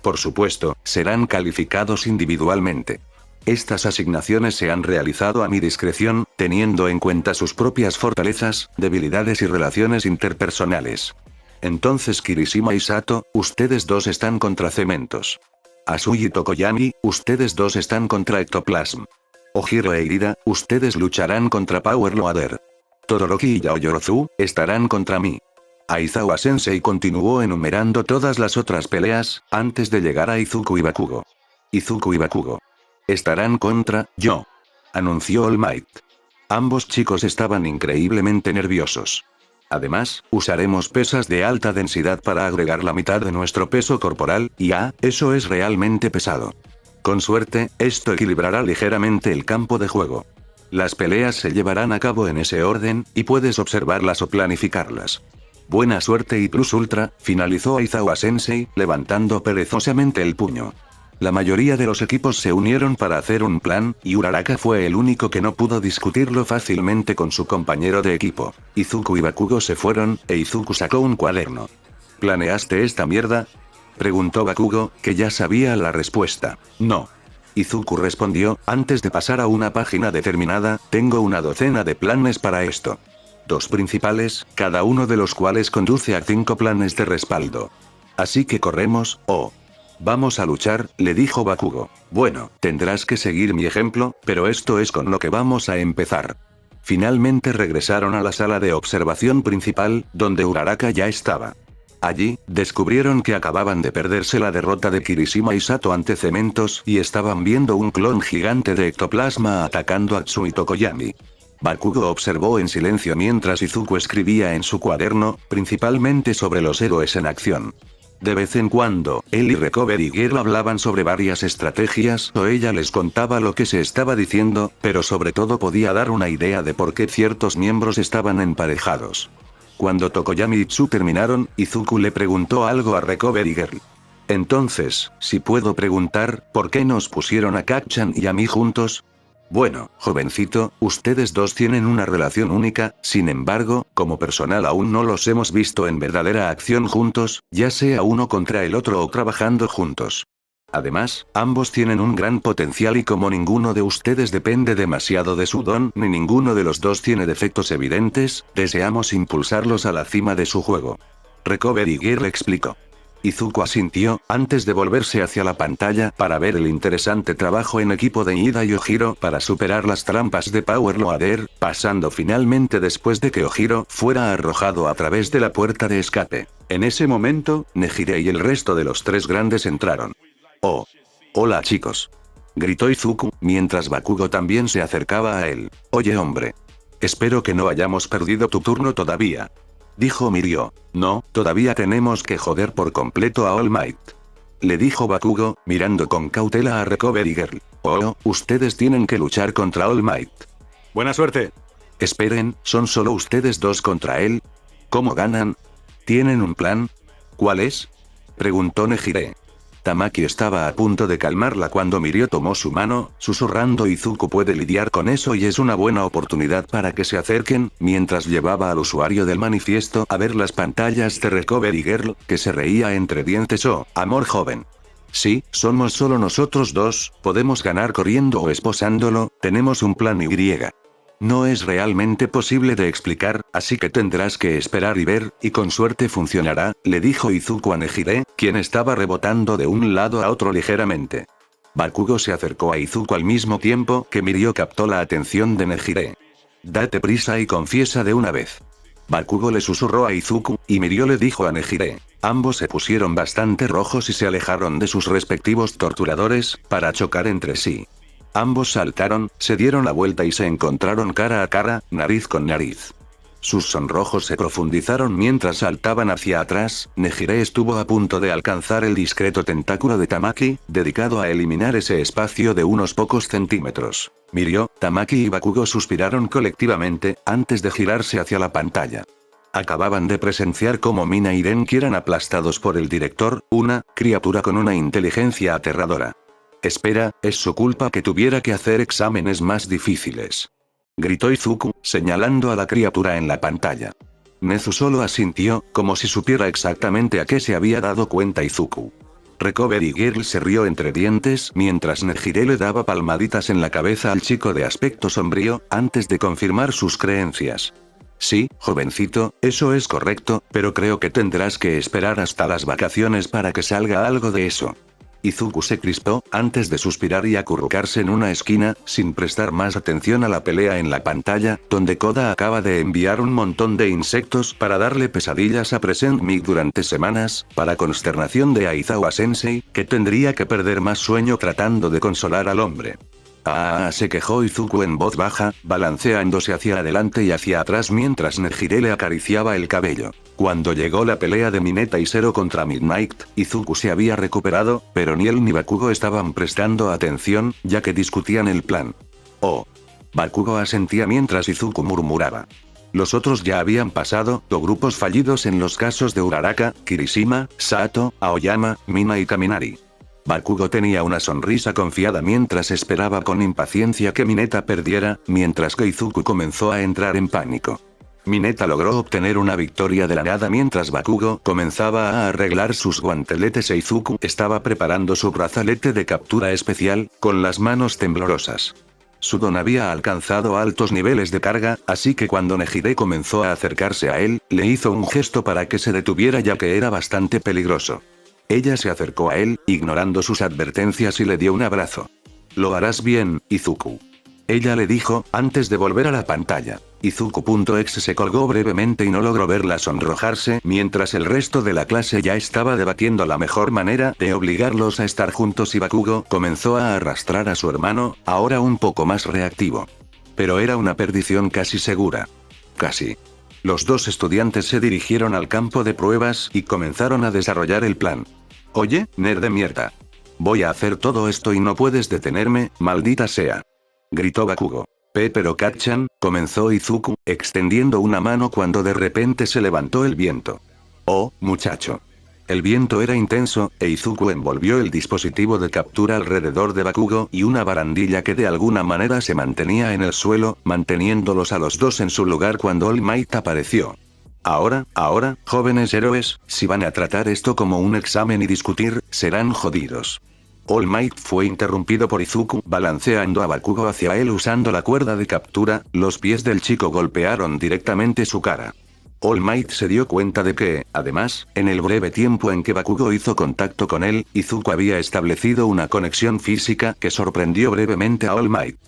Por supuesto, serán calificados individualmente. Estas asignaciones se han realizado a mi discreción, teniendo en cuenta sus propias fortalezas, debilidades y relaciones interpersonales. Entonces Kirishima y Sato, ustedes dos están contra cementos. Asui y Tokoyami, ustedes dos están contra ectoplasm. Ojiro e Irida, ustedes lucharán contra Power Loader. Todoroki y Yaoyorozu, estarán contra mí. Aizawa-sensei continuó enumerando todas las otras peleas, antes de llegar a Izuku y Bakugo. Izuku y Bakugo estarán contra yo, anunció All Might. Ambos chicos estaban increíblemente nerviosos. Además, usaremos pesas de alta densidad para agregar la mitad de nuestro peso corporal, y eso es realmente pesado. Con suerte, esto equilibrará ligeramente el campo de juego. Las peleas se llevarán a cabo en ese orden, y puedes observarlas o planificarlas. Buena suerte y plus ultra, finalizó Aizawa-sensei, levantando perezosamente el puño. La mayoría de los equipos se unieron para hacer un plan, y Uraraka fue el único que no pudo discutirlo fácilmente con su compañero de equipo. Izuku y Bakugo se fueron, e Izuku sacó un cuaderno. ¿Planeaste esta mierda?, preguntó Bakugo, que ya sabía la respuesta. No. Izuku respondió, antes de pasar a una página determinada, tengo una docena de planes para esto. 2 principales, cada uno de los cuales conduce a 5 planes de respaldo. Así que corremos, vamos a luchar, le dijo Bakugo. Bueno, tendrás que seguir mi ejemplo, pero esto es con lo que vamos a empezar. Finalmente regresaron a la sala de observación principal, donde Uraraka ya estaba. Allí, descubrieron que acababan de perderse la derrota de Kirishima y Sato ante cementos y estaban viendo un clon gigante de ectoplasma atacando a Tsu y Tokoyami. Bakugo observó en silencio mientras Izuku escribía en su cuaderno, principalmente sobre los héroes en acción. De vez en cuando, él y Recovery Girl hablaban sobre varias estrategias o ella les contaba lo que se estaba diciendo, pero sobre todo podía dar una idea de por qué ciertos miembros estaban emparejados. Cuando Tokoyami y Tsu terminaron, Izuku le preguntó algo a Recovery Girl. Entonces, si puedo preguntar, ¿por qué nos pusieron a Kacchan y a mí juntos? Bueno, jovencito, ustedes dos tienen una relación única, sin embargo, como personal aún no los hemos visto en verdadera acción juntos, ya sea uno contra el otro o trabajando juntos. Además, ambos tienen un gran potencial y como ninguno de ustedes depende demasiado de su don ni ninguno de los dos tiene defectos evidentes, deseamos impulsarlos a la cima de su juego. Recovery Girl explicó. Izuku asintió, antes de volverse hacia la pantalla para ver el interesante trabajo en equipo de Ida y Ojiro para superar las trampas de Power Loader, pasando finalmente después de que Ojiro fuera arrojado a través de la puerta de escape. En ese momento, Nejire y el resto de los tres grandes entraron. ¡Oh! ¡Hola chicos! Gritó Izuku, mientras Bakugo también se acercaba a él. Oye hombre. Espero que no hayamos perdido tu turno todavía. Dijo Mirio. No, todavía tenemos que joder por completo a All Might. Le dijo Bakugo, mirando con cautela a Recovery Girl. Oh, ustedes tienen que luchar contra All Might. Buena suerte. Esperen, ¿son solo ustedes dos contra él? ¿Cómo ganan? ¿Tienen un plan? ¿Cuál es? Preguntó Nejire. Tamaki estaba a punto de calmarla cuando Mirio tomó su mano, susurrando Izuku puede lidiar con eso y es una buena oportunidad para que se acerquen, mientras llevaba al usuario del manifiesto a ver las pantallas de Recovery Girl, que se reía entre dientes. Oh, amor joven. Sí, somos solo nosotros dos, podemos ganar corriendo o esposándolo, tenemos un plan Y. No es realmente posible de explicar, así que tendrás que esperar y ver, y con suerte funcionará, le dijo Izuku a Nejire, quien estaba rebotando de un lado a otro ligeramente. Bakugo se acercó a Izuku al mismo tiempo que Mirio captó la atención de Nejire. Date prisa y confiesa de una vez. Bakugo le susurró a Izuku, y Mirio le dijo a Nejire. Ambos se pusieron bastante rojos y se alejaron de sus respectivos torturadores, para chocar entre sí. Ambos saltaron, se dieron la vuelta y se encontraron cara a cara, nariz con nariz. Sus sonrojos se profundizaron mientras saltaban hacia atrás. Nejire estuvo a punto de alcanzar el discreto tentáculo de Tamaki, dedicado a eliminar ese espacio de unos pocos centímetros. Mirio, Tamaki y Bakugo suspiraron colectivamente, antes de girarse hacia la pantalla. Acababan de presenciar cómo Mina y Denki eran aplastados por el director, una criatura con una inteligencia aterradora. Espera, es su culpa que tuviera que hacer exámenes más difíciles. Gritó Izuku, señalando a la criatura en la pantalla. Nezu solo asintió, como si supiera exactamente a qué se había dado cuenta Izuku. Recovery Girl se rió entre dientes mientras Nejire le daba palmaditas en la cabeza al chico de aspecto sombrío, antes de confirmar sus creencias. Sí, jovencito, eso es correcto, pero creo que tendrás que esperar hasta las vacaciones para que salga algo de eso. Izuku se crispó, antes de suspirar y acurrucarse en una esquina, sin prestar más atención a la pelea en la pantalla, donde Koda acaba de enviar un montón de insectos para darle pesadillas a Present Mic durante semanas, para consternación de Aizawa Sensei, que tendría que perder más sueño tratando de consolar al hombre. Se quejó Izuku en voz baja, balanceándose hacia adelante y hacia atrás mientras Nejire le acariciaba el cabello. Cuando llegó la pelea de Mineta y Zero contra Midnight, Izuku se había recuperado, pero ni él ni Bakugo estaban prestando atención, ya que discutían el plan. Oh. Bakugo asentía mientras Izuku murmuraba. Los otros ya habían pasado, grupos fallidos en los casos de Uraraka, Kirishima, Sato, Aoyama, Mina y Kaminari. Bakugo tenía una sonrisa confiada mientras esperaba con impaciencia que Mineta perdiera, mientras que Izuku comenzó a entrar en pánico. Mineta logró obtener una victoria de la nada mientras Bakugo comenzaba a arreglar sus guanteletes e Izuku estaba preparando su brazalete de captura especial, con las manos temblorosas. Su don había alcanzado altos niveles de carga, así que cuando Nejire comenzó a acercarse a él, le hizo un gesto para que se detuviera ya que era bastante peligroso. Ella se acercó a él, ignorando sus advertencias y le dio un abrazo. Lo harás bien, Izuku. Ella le dijo, antes de volver a la pantalla. Izuku.exe se colgó brevemente y no logró verla sonrojarse, mientras el resto de la clase ya estaba debatiendo la mejor manera de obligarlos a estar juntos y Bakugo comenzó a arrastrar a su hermano, ahora un poco más reactivo. Pero era una perdición casi segura. Casi. Los dos estudiantes se dirigieron al campo de pruebas y comenzaron a desarrollar el plan. Oye, nerd de mierda. Voy a hacer todo esto y no puedes detenerme, maldita sea. Gritó Bakugo. Pero Kacchan, comenzó Izuku, extendiendo una mano cuando de repente se levantó el viento. Oh, muchacho. El viento era intenso, e Izuku envolvió el dispositivo de captura alrededor de Bakugo y una barandilla que de alguna manera se mantenía en el suelo, manteniéndolos a los dos en su lugar cuando All Might apareció. Ahora, jóvenes héroes, si van a tratar esto como un examen y discutir, serán jodidos. All Might fue interrumpido por Izuku balanceando a Bakugo hacia él usando la cuerda de captura, los pies del chico golpearon directamente su cara. All Might se dio cuenta de que, además, en el breve tiempo en que Bakugo hizo contacto con él, Izuku había establecido una conexión física que sorprendió brevemente a All Might.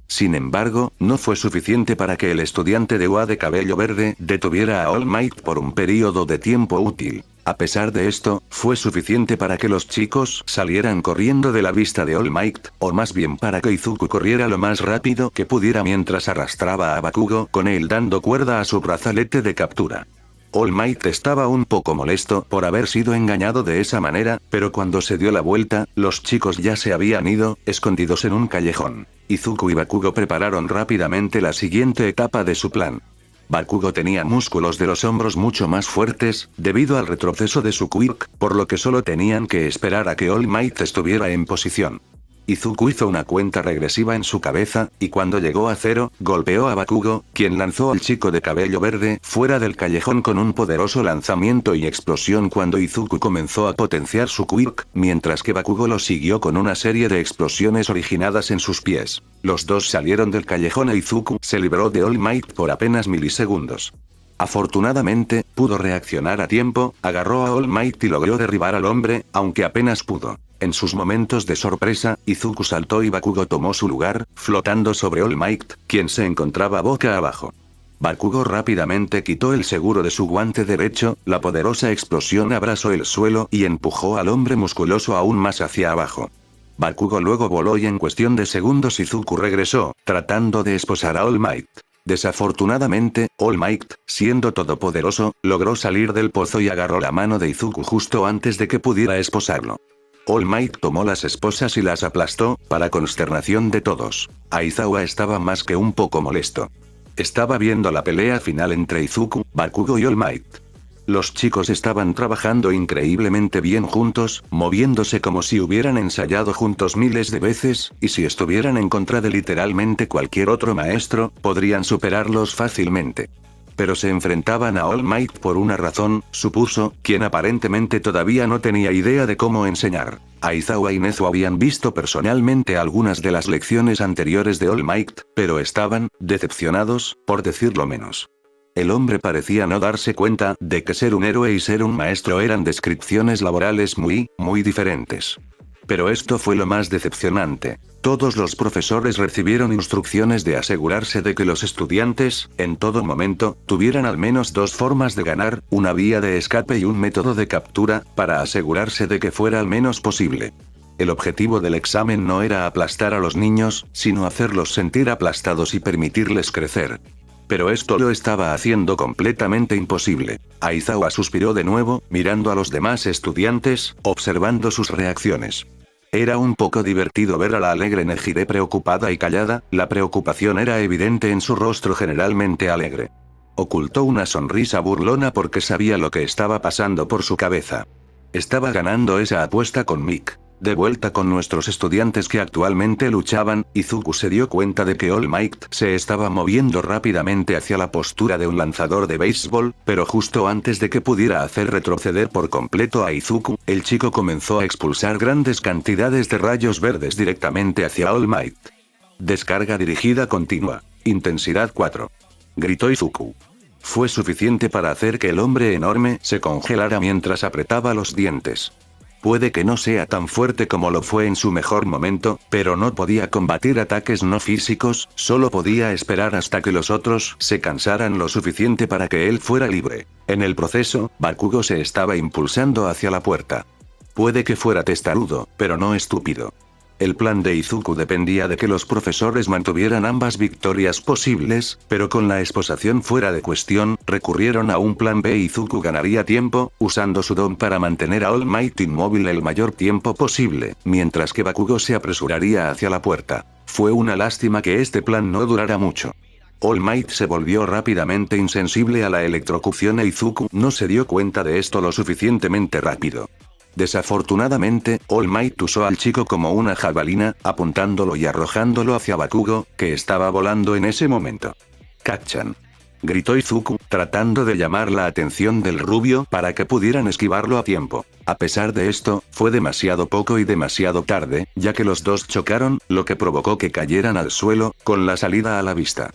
Sin embargo, no fue suficiente para que el estudiante de UA de cabello verde detuviera a All Might por un periodo de tiempo útil. A pesar de esto, fue suficiente para que los chicos salieran corriendo de la vista de All Might, o más bien para que Izuku corriera lo más rápido que pudiera mientras arrastraba a Bakugo con él dando cuerda a su brazalete de captura. All Might estaba un poco molesto por haber sido engañado de esa manera, pero cuando se dio la vuelta, los chicos ya se habían ido, escondidos en un callejón. Izuku y Bakugo prepararon rápidamente la siguiente etapa de su plan. Bakugo tenía músculos de los hombros mucho más fuertes, debido al retroceso de su quirk, por lo que solo tenían que esperar a que All Might estuviera en posición. Izuku hizo una cuenta regresiva en su cabeza, y cuando llegó a 0, golpeó a Bakugo, quien lanzó al chico de cabello verde fuera del callejón con un poderoso lanzamiento y explosión cuando Izuku comenzó a potenciar su quirk, mientras que Bakugo lo siguió con una serie de explosiones originadas en sus pies. Los dos salieron del callejón e Izuku se libró de All Might por apenas milisegundos. Afortunadamente, pudo reaccionar a tiempo, agarró a All Might y logró derribar al hombre, aunque apenas pudo. En sus momentos de sorpresa, Izuku saltó y Bakugo tomó su lugar, flotando sobre All Might, quien se encontraba boca abajo. Bakugo rápidamente quitó el seguro de su guante derecho, la poderosa explosión abrazó el suelo y empujó al hombre musculoso aún más hacia abajo. Bakugo luego voló y en cuestión de segundos Izuku regresó, tratando de esposar a All Might. Desafortunadamente, All Might, siendo todopoderoso, logró salir del pozo y agarró la mano de Izuku justo antes de que pudiera esposarlo. All Might tomó las esposas y las aplastó, para consternación de todos. Aizawa estaba más que un poco molesto. Estaba viendo la pelea final entre Izuku, Bakugo y All Might. Los chicos estaban trabajando increíblemente bien juntos, moviéndose como si hubieran ensayado juntos miles de veces, y si estuvieran en contra de literalmente cualquier otro maestro, podrían superarlos fácilmente. Pero se enfrentaban a All Might por una razón, supuso, quien aparentemente todavía no tenía idea de cómo enseñar. Aizawa y Nezu habían visto personalmente algunas de las lecciones anteriores de All Might, pero estaban decepcionados, por decirlo menos. El hombre parecía no darse cuenta de que ser un héroe y ser un maestro eran descripciones laborales muy diferentes. Pero esto fue lo más decepcionante. Todos los profesores recibieron instrucciones de asegurarse de que los estudiantes, en todo momento, tuvieran al menos dos formas de ganar, una vía de escape y un método de captura, para asegurarse de que fuera al menos posible. El objetivo del examen no era aplastar a los niños, sino hacerlos sentir aplastados y permitirles crecer. Pero esto lo estaba haciendo completamente imposible. Aizawa suspiró de nuevo, mirando a los demás estudiantes, observando sus reacciones. Era un poco divertido ver a la alegre Nejire preocupada y callada, la preocupación era evidente en su rostro generalmente alegre. Ocultó una sonrisa burlona porque sabía lo que estaba pasando por su cabeza. Estaba ganando esa apuesta con Mick. De vuelta con nuestros estudiantes que actualmente luchaban, Izuku se dio cuenta de que All Might se estaba moviendo rápidamente hacia la postura de un lanzador de béisbol, pero justo antes de que pudiera hacer retroceder por completo a Izuku, el chico comenzó a expulsar grandes cantidades de rayos verdes directamente hacia All Might. Descarga dirigida continua. Intensidad 4. Gritó Izuku. Fue suficiente para hacer que el hombre enorme se congelara mientras apretaba los dientes. Puede que no sea tan fuerte como lo fue en su mejor momento, pero no podía combatir ataques no físicos, solo podía esperar hasta que los otros se cansaran lo suficiente para que él fuera libre. En el proceso, Bakugo se estaba impulsando hacia la puerta. Puede que fuera testarudo, pero no estúpido. El plan de Izuku dependía de que los profesores mantuvieran ambas victorias posibles, pero con la exposición fuera de cuestión, recurrieron a un plan B. Izuku ganaría tiempo, usando su don para mantener a All Might inmóvil el mayor tiempo posible, mientras que Bakugo se apresuraría hacia la puerta. Fue una lástima que este plan no durara mucho. All Might se volvió rápidamente insensible a la electrocución e Izuku no se dio cuenta de esto lo suficientemente rápido. Desafortunadamente, All Might usó al chico como una jabalina, apuntándolo y arrojándolo hacia Bakugo, que estaba volando en ese momento. «¡Kacchan!», gritó Izuku, tratando de llamar la atención del rubio para que pudieran esquivarlo a tiempo. A pesar de esto, fue demasiado poco y demasiado tarde, ya que los dos chocaron, lo que provocó que cayeran al suelo, con la salida a la vista.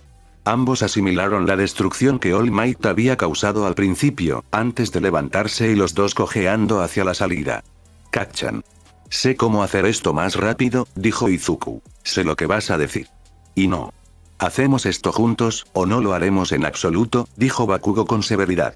Ambos asimilaron la destrucción que All Might había causado al principio, antes de levantarse y los dos cojeando hacia la salida. «Kacchan. Sé cómo hacer esto más rápido», dijo Izuku. «Sé lo que vas a decir. Y no. Hacemos esto juntos, o no lo haremos en absoluto», dijo Bakugo con severidad.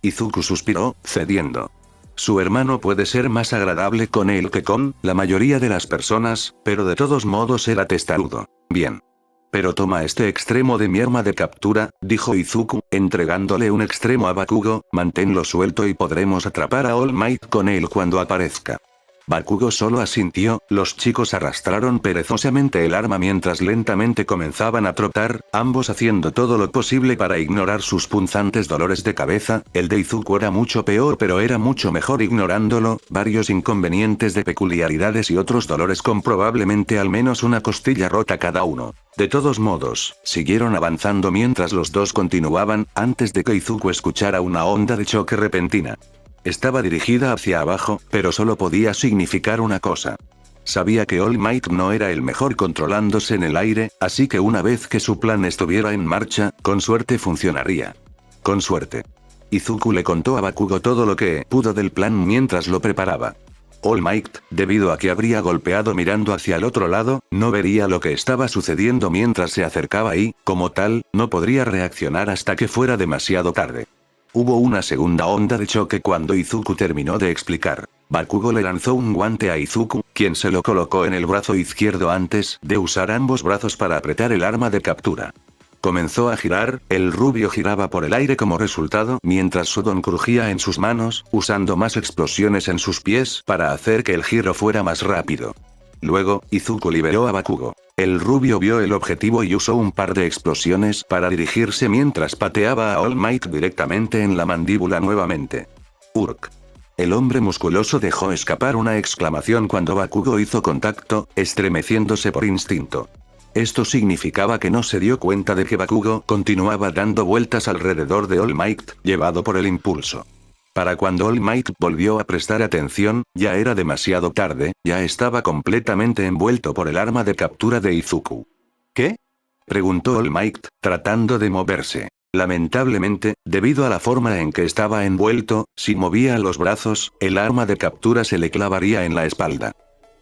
Izuku suspiró, cediendo. Su hermano puede ser más agradable con él que con la mayoría de las personas, pero de todos modos era testarudo. «Bien. Pero toma este extremo de mi arma de captura», dijo Izuku, entregándole un extremo a Bakugo, «manténlo suelto y podremos atrapar a All Might con él cuando aparezca». Bakugo solo asintió, los chicos arrastraron perezosamente el arma mientras lentamente comenzaban a trotar, ambos haciendo todo lo posible para ignorar sus punzantes dolores de cabeza. El de Izuku era mucho peor pero era mucho mejor ignorándolo, varios inconvenientes de peculiaridades y otros dolores con probablemente al menos una costilla rota cada uno. De todos modos, siguieron avanzando mientras los dos continuaban, antes de que Izuku escuchara una onda de choque repentina. Estaba dirigida hacia abajo, pero solo podía significar una cosa. Sabía que All Might no era el mejor controlándose en el aire, así que una vez que su plan estuviera en marcha, con suerte funcionaría. Con suerte. Izuku le contó a Bakugo todo lo que pudo del plan mientras lo preparaba. All Might, debido a que habría golpeado mirando hacia el otro lado, no vería lo que estaba sucediendo mientras se acercaba y, como tal, no podría reaccionar hasta que fuera demasiado tarde. Hubo una segunda onda de choque cuando Izuku terminó de explicar. Bakugo le lanzó un guante a Izuku, quien se lo colocó en el brazo izquierdo antes de usar ambos brazos para apretar el arma de captura. Comenzó a girar, el rubio giraba por el aire como resultado, mientras su don crujía en sus manos, usando más explosiones en sus pies para hacer que el giro fuera más rápido. Luego, Izuku liberó a Bakugo. El rubio vio el objetivo y usó un par de explosiones para dirigirse mientras pateaba a All Might directamente en la mandíbula nuevamente. «Urk». El hombre musculoso dejó escapar una exclamación cuando Bakugo hizo contacto, estremeciéndose por instinto. Esto significaba que no se dio cuenta de que Bakugo continuaba dando vueltas alrededor de All Might, llevado por el impulso. Para cuando All Might volvió a prestar atención, ya era demasiado tarde, ya estaba completamente envuelto por el arma de captura de Izuku. ¿Qué?, preguntó All Might, tratando de moverse. Lamentablemente, debido a la forma en que estaba envuelto, si movía los brazos, el arma de captura se le clavaría en la espalda.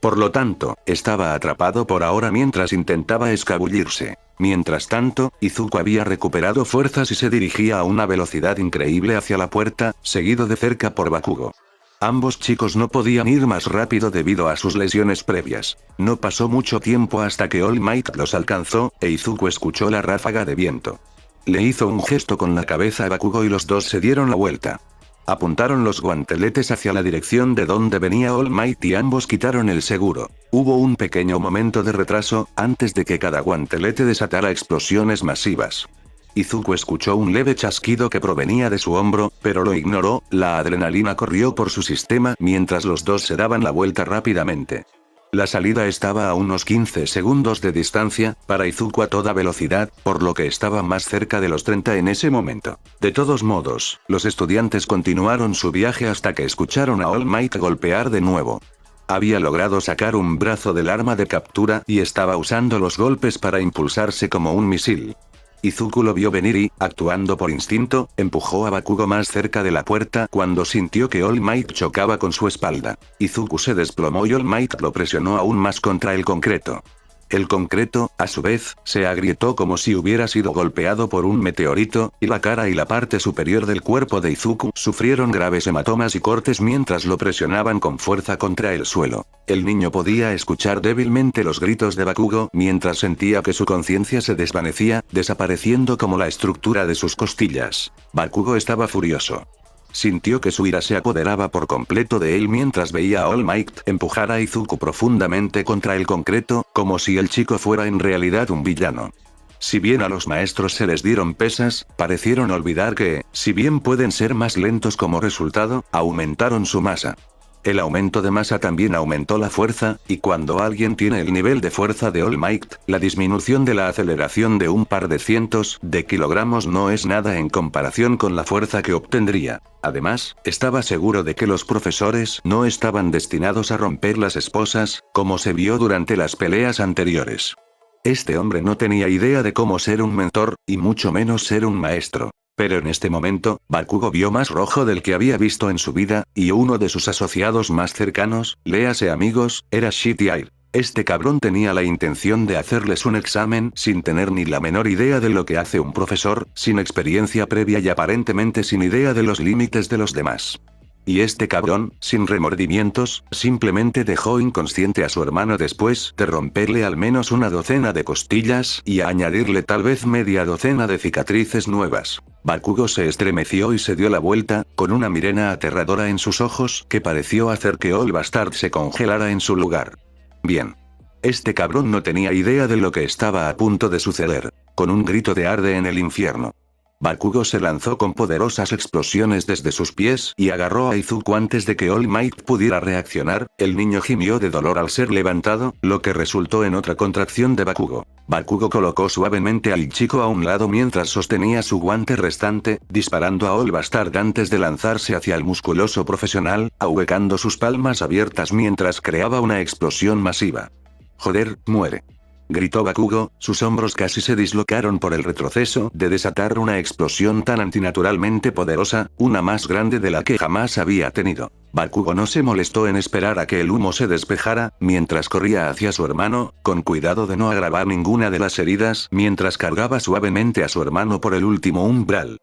Por lo tanto, estaba atrapado por ahora mientras intentaba escabullirse. Mientras tanto, Izuku había recuperado fuerzas y se dirigía a una velocidad increíble hacia la puerta, seguido de cerca por Bakugo. Ambos chicos no podían ir más rápido debido a sus lesiones previas. No pasó mucho tiempo hasta que All Might los alcanzó, e Izuku escuchó la ráfaga de viento. Le hizo un gesto con la cabeza a Bakugo y los dos se dieron la vuelta. Apuntaron los guanteletes hacia la dirección de donde venía All Might y ambos quitaron el seguro. Hubo un pequeño momento de retraso, antes de que cada guantelete desatara explosiones masivas. Izuku escuchó un leve chasquido que provenía de su hombro, pero lo ignoró, la adrenalina corrió por su sistema mientras los dos se daban la vuelta rápidamente. La salida estaba a unos 15 segundos de distancia, para Izuku a toda velocidad, por lo que estaba más cerca de los 30 en ese momento. De todos modos, los estudiantes continuaron su viaje hasta que escucharon a All Might golpear de nuevo. Había logrado sacar un brazo del arma de captura y estaba usando los golpes para impulsarse como un misil. Izuku lo vio venir y, actuando por instinto, empujó a Bakugo más cerca de la puerta cuando sintió que All Might chocaba con su espalda. Izuku se desplomó y All Might lo presionó aún más contra el concreto. El concreto, a su vez, se agrietó como si hubiera sido golpeado por un meteorito, y la cara y la parte superior del cuerpo de Izuku sufrieron graves hematomas y cortes mientras lo presionaban con fuerza contra el suelo. El niño podía escuchar débilmente los gritos de Bakugo mientras sentía que su conciencia se desvanecía, desapareciendo como la estructura de sus costillas. Bakugo estaba furioso. Sintió que su ira se apoderaba por completo de él mientras veía a All Might empujar a Izuku profundamente contra el concreto, como si el chico fuera en realidad un villano. Si bien a los maestros se les dieron pesas, parecieron olvidar que, si bien pueden ser más lentos como resultado, aumentaron su masa. El aumento de masa también aumentó la fuerza, y cuando alguien tiene el nivel de fuerza de All Might, la disminución de la aceleración de un par de cientos de kilogramos no es nada en comparación con la fuerza que obtendría. Además, estaba seguro de que los profesores no estaban destinados a romper las esposas, como se vio durante las peleas anteriores. Este hombre no tenía idea de cómo ser un mentor, y mucho menos ser un maestro. Pero en este momento, Bakugo vio más rojo del que había visto en su vida, y uno de sus asociados más cercanos, léase amigos, era Shitty Air. Este cabrón tenía la intención de hacerles un examen sin tener ni la menor idea de lo que hace un profesor, sin experiencia previa y aparentemente sin idea de los límites de los demás. Y este cabrón, sin remordimientos, simplemente dejó inconsciente a su hermano después de romperle al menos una docena de costillas y añadirle tal vez media docena de cicatrices nuevas. Bakugo se estremeció y se dio la vuelta, con una mirena aterradora en sus ojos que pareció hacer que All Bastard se congelara en su lugar. Bien. Este cabrón no tenía idea de lo que estaba a punto de suceder. Con un grito de arde en el infierno. Bakugo se lanzó con poderosas explosiones desde sus pies y agarró a Izuku antes de que All Might pudiera reaccionar. El niño gimió de dolor al ser levantado, lo que resultó en otra contracción de Bakugo. Bakugo colocó suavemente al chico a un lado mientras sostenía su guante restante, disparando a All Bastard antes de lanzarse hacia el musculoso profesional, ahuecando sus palmas abiertas mientras creaba una explosión masiva. Joder, muere. Gritó Bakugo, sus hombros casi se dislocaron por el retroceso de desatar una explosión tan antinaturalmente poderosa, una más grande de la que jamás había tenido. Bakugo no se molestó en esperar a que el humo se despejara, mientras corría hacia su hermano, con cuidado de no agravar ninguna de las heridas, mientras cargaba suavemente a su hermano por el último umbral.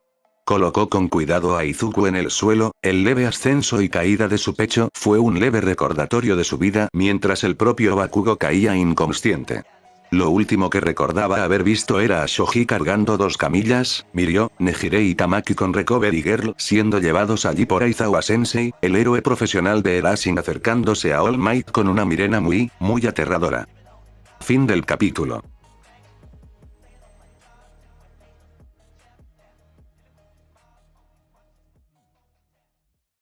Colocó con cuidado a Izuku en el suelo, el leve ascenso y caída de su pecho fue un leve recordatorio de su vida mientras el propio Bakugo caía inconsciente. Lo último que recordaba haber visto era a Shoji cargando dos camillas, Mirio, Nejire y Tamaki con Recovery Girl siendo llevados allí por Aizawa Sensei, el héroe profesional de Erasin acercándose a All Might con una mirena muy aterradora. Fin del capítulo.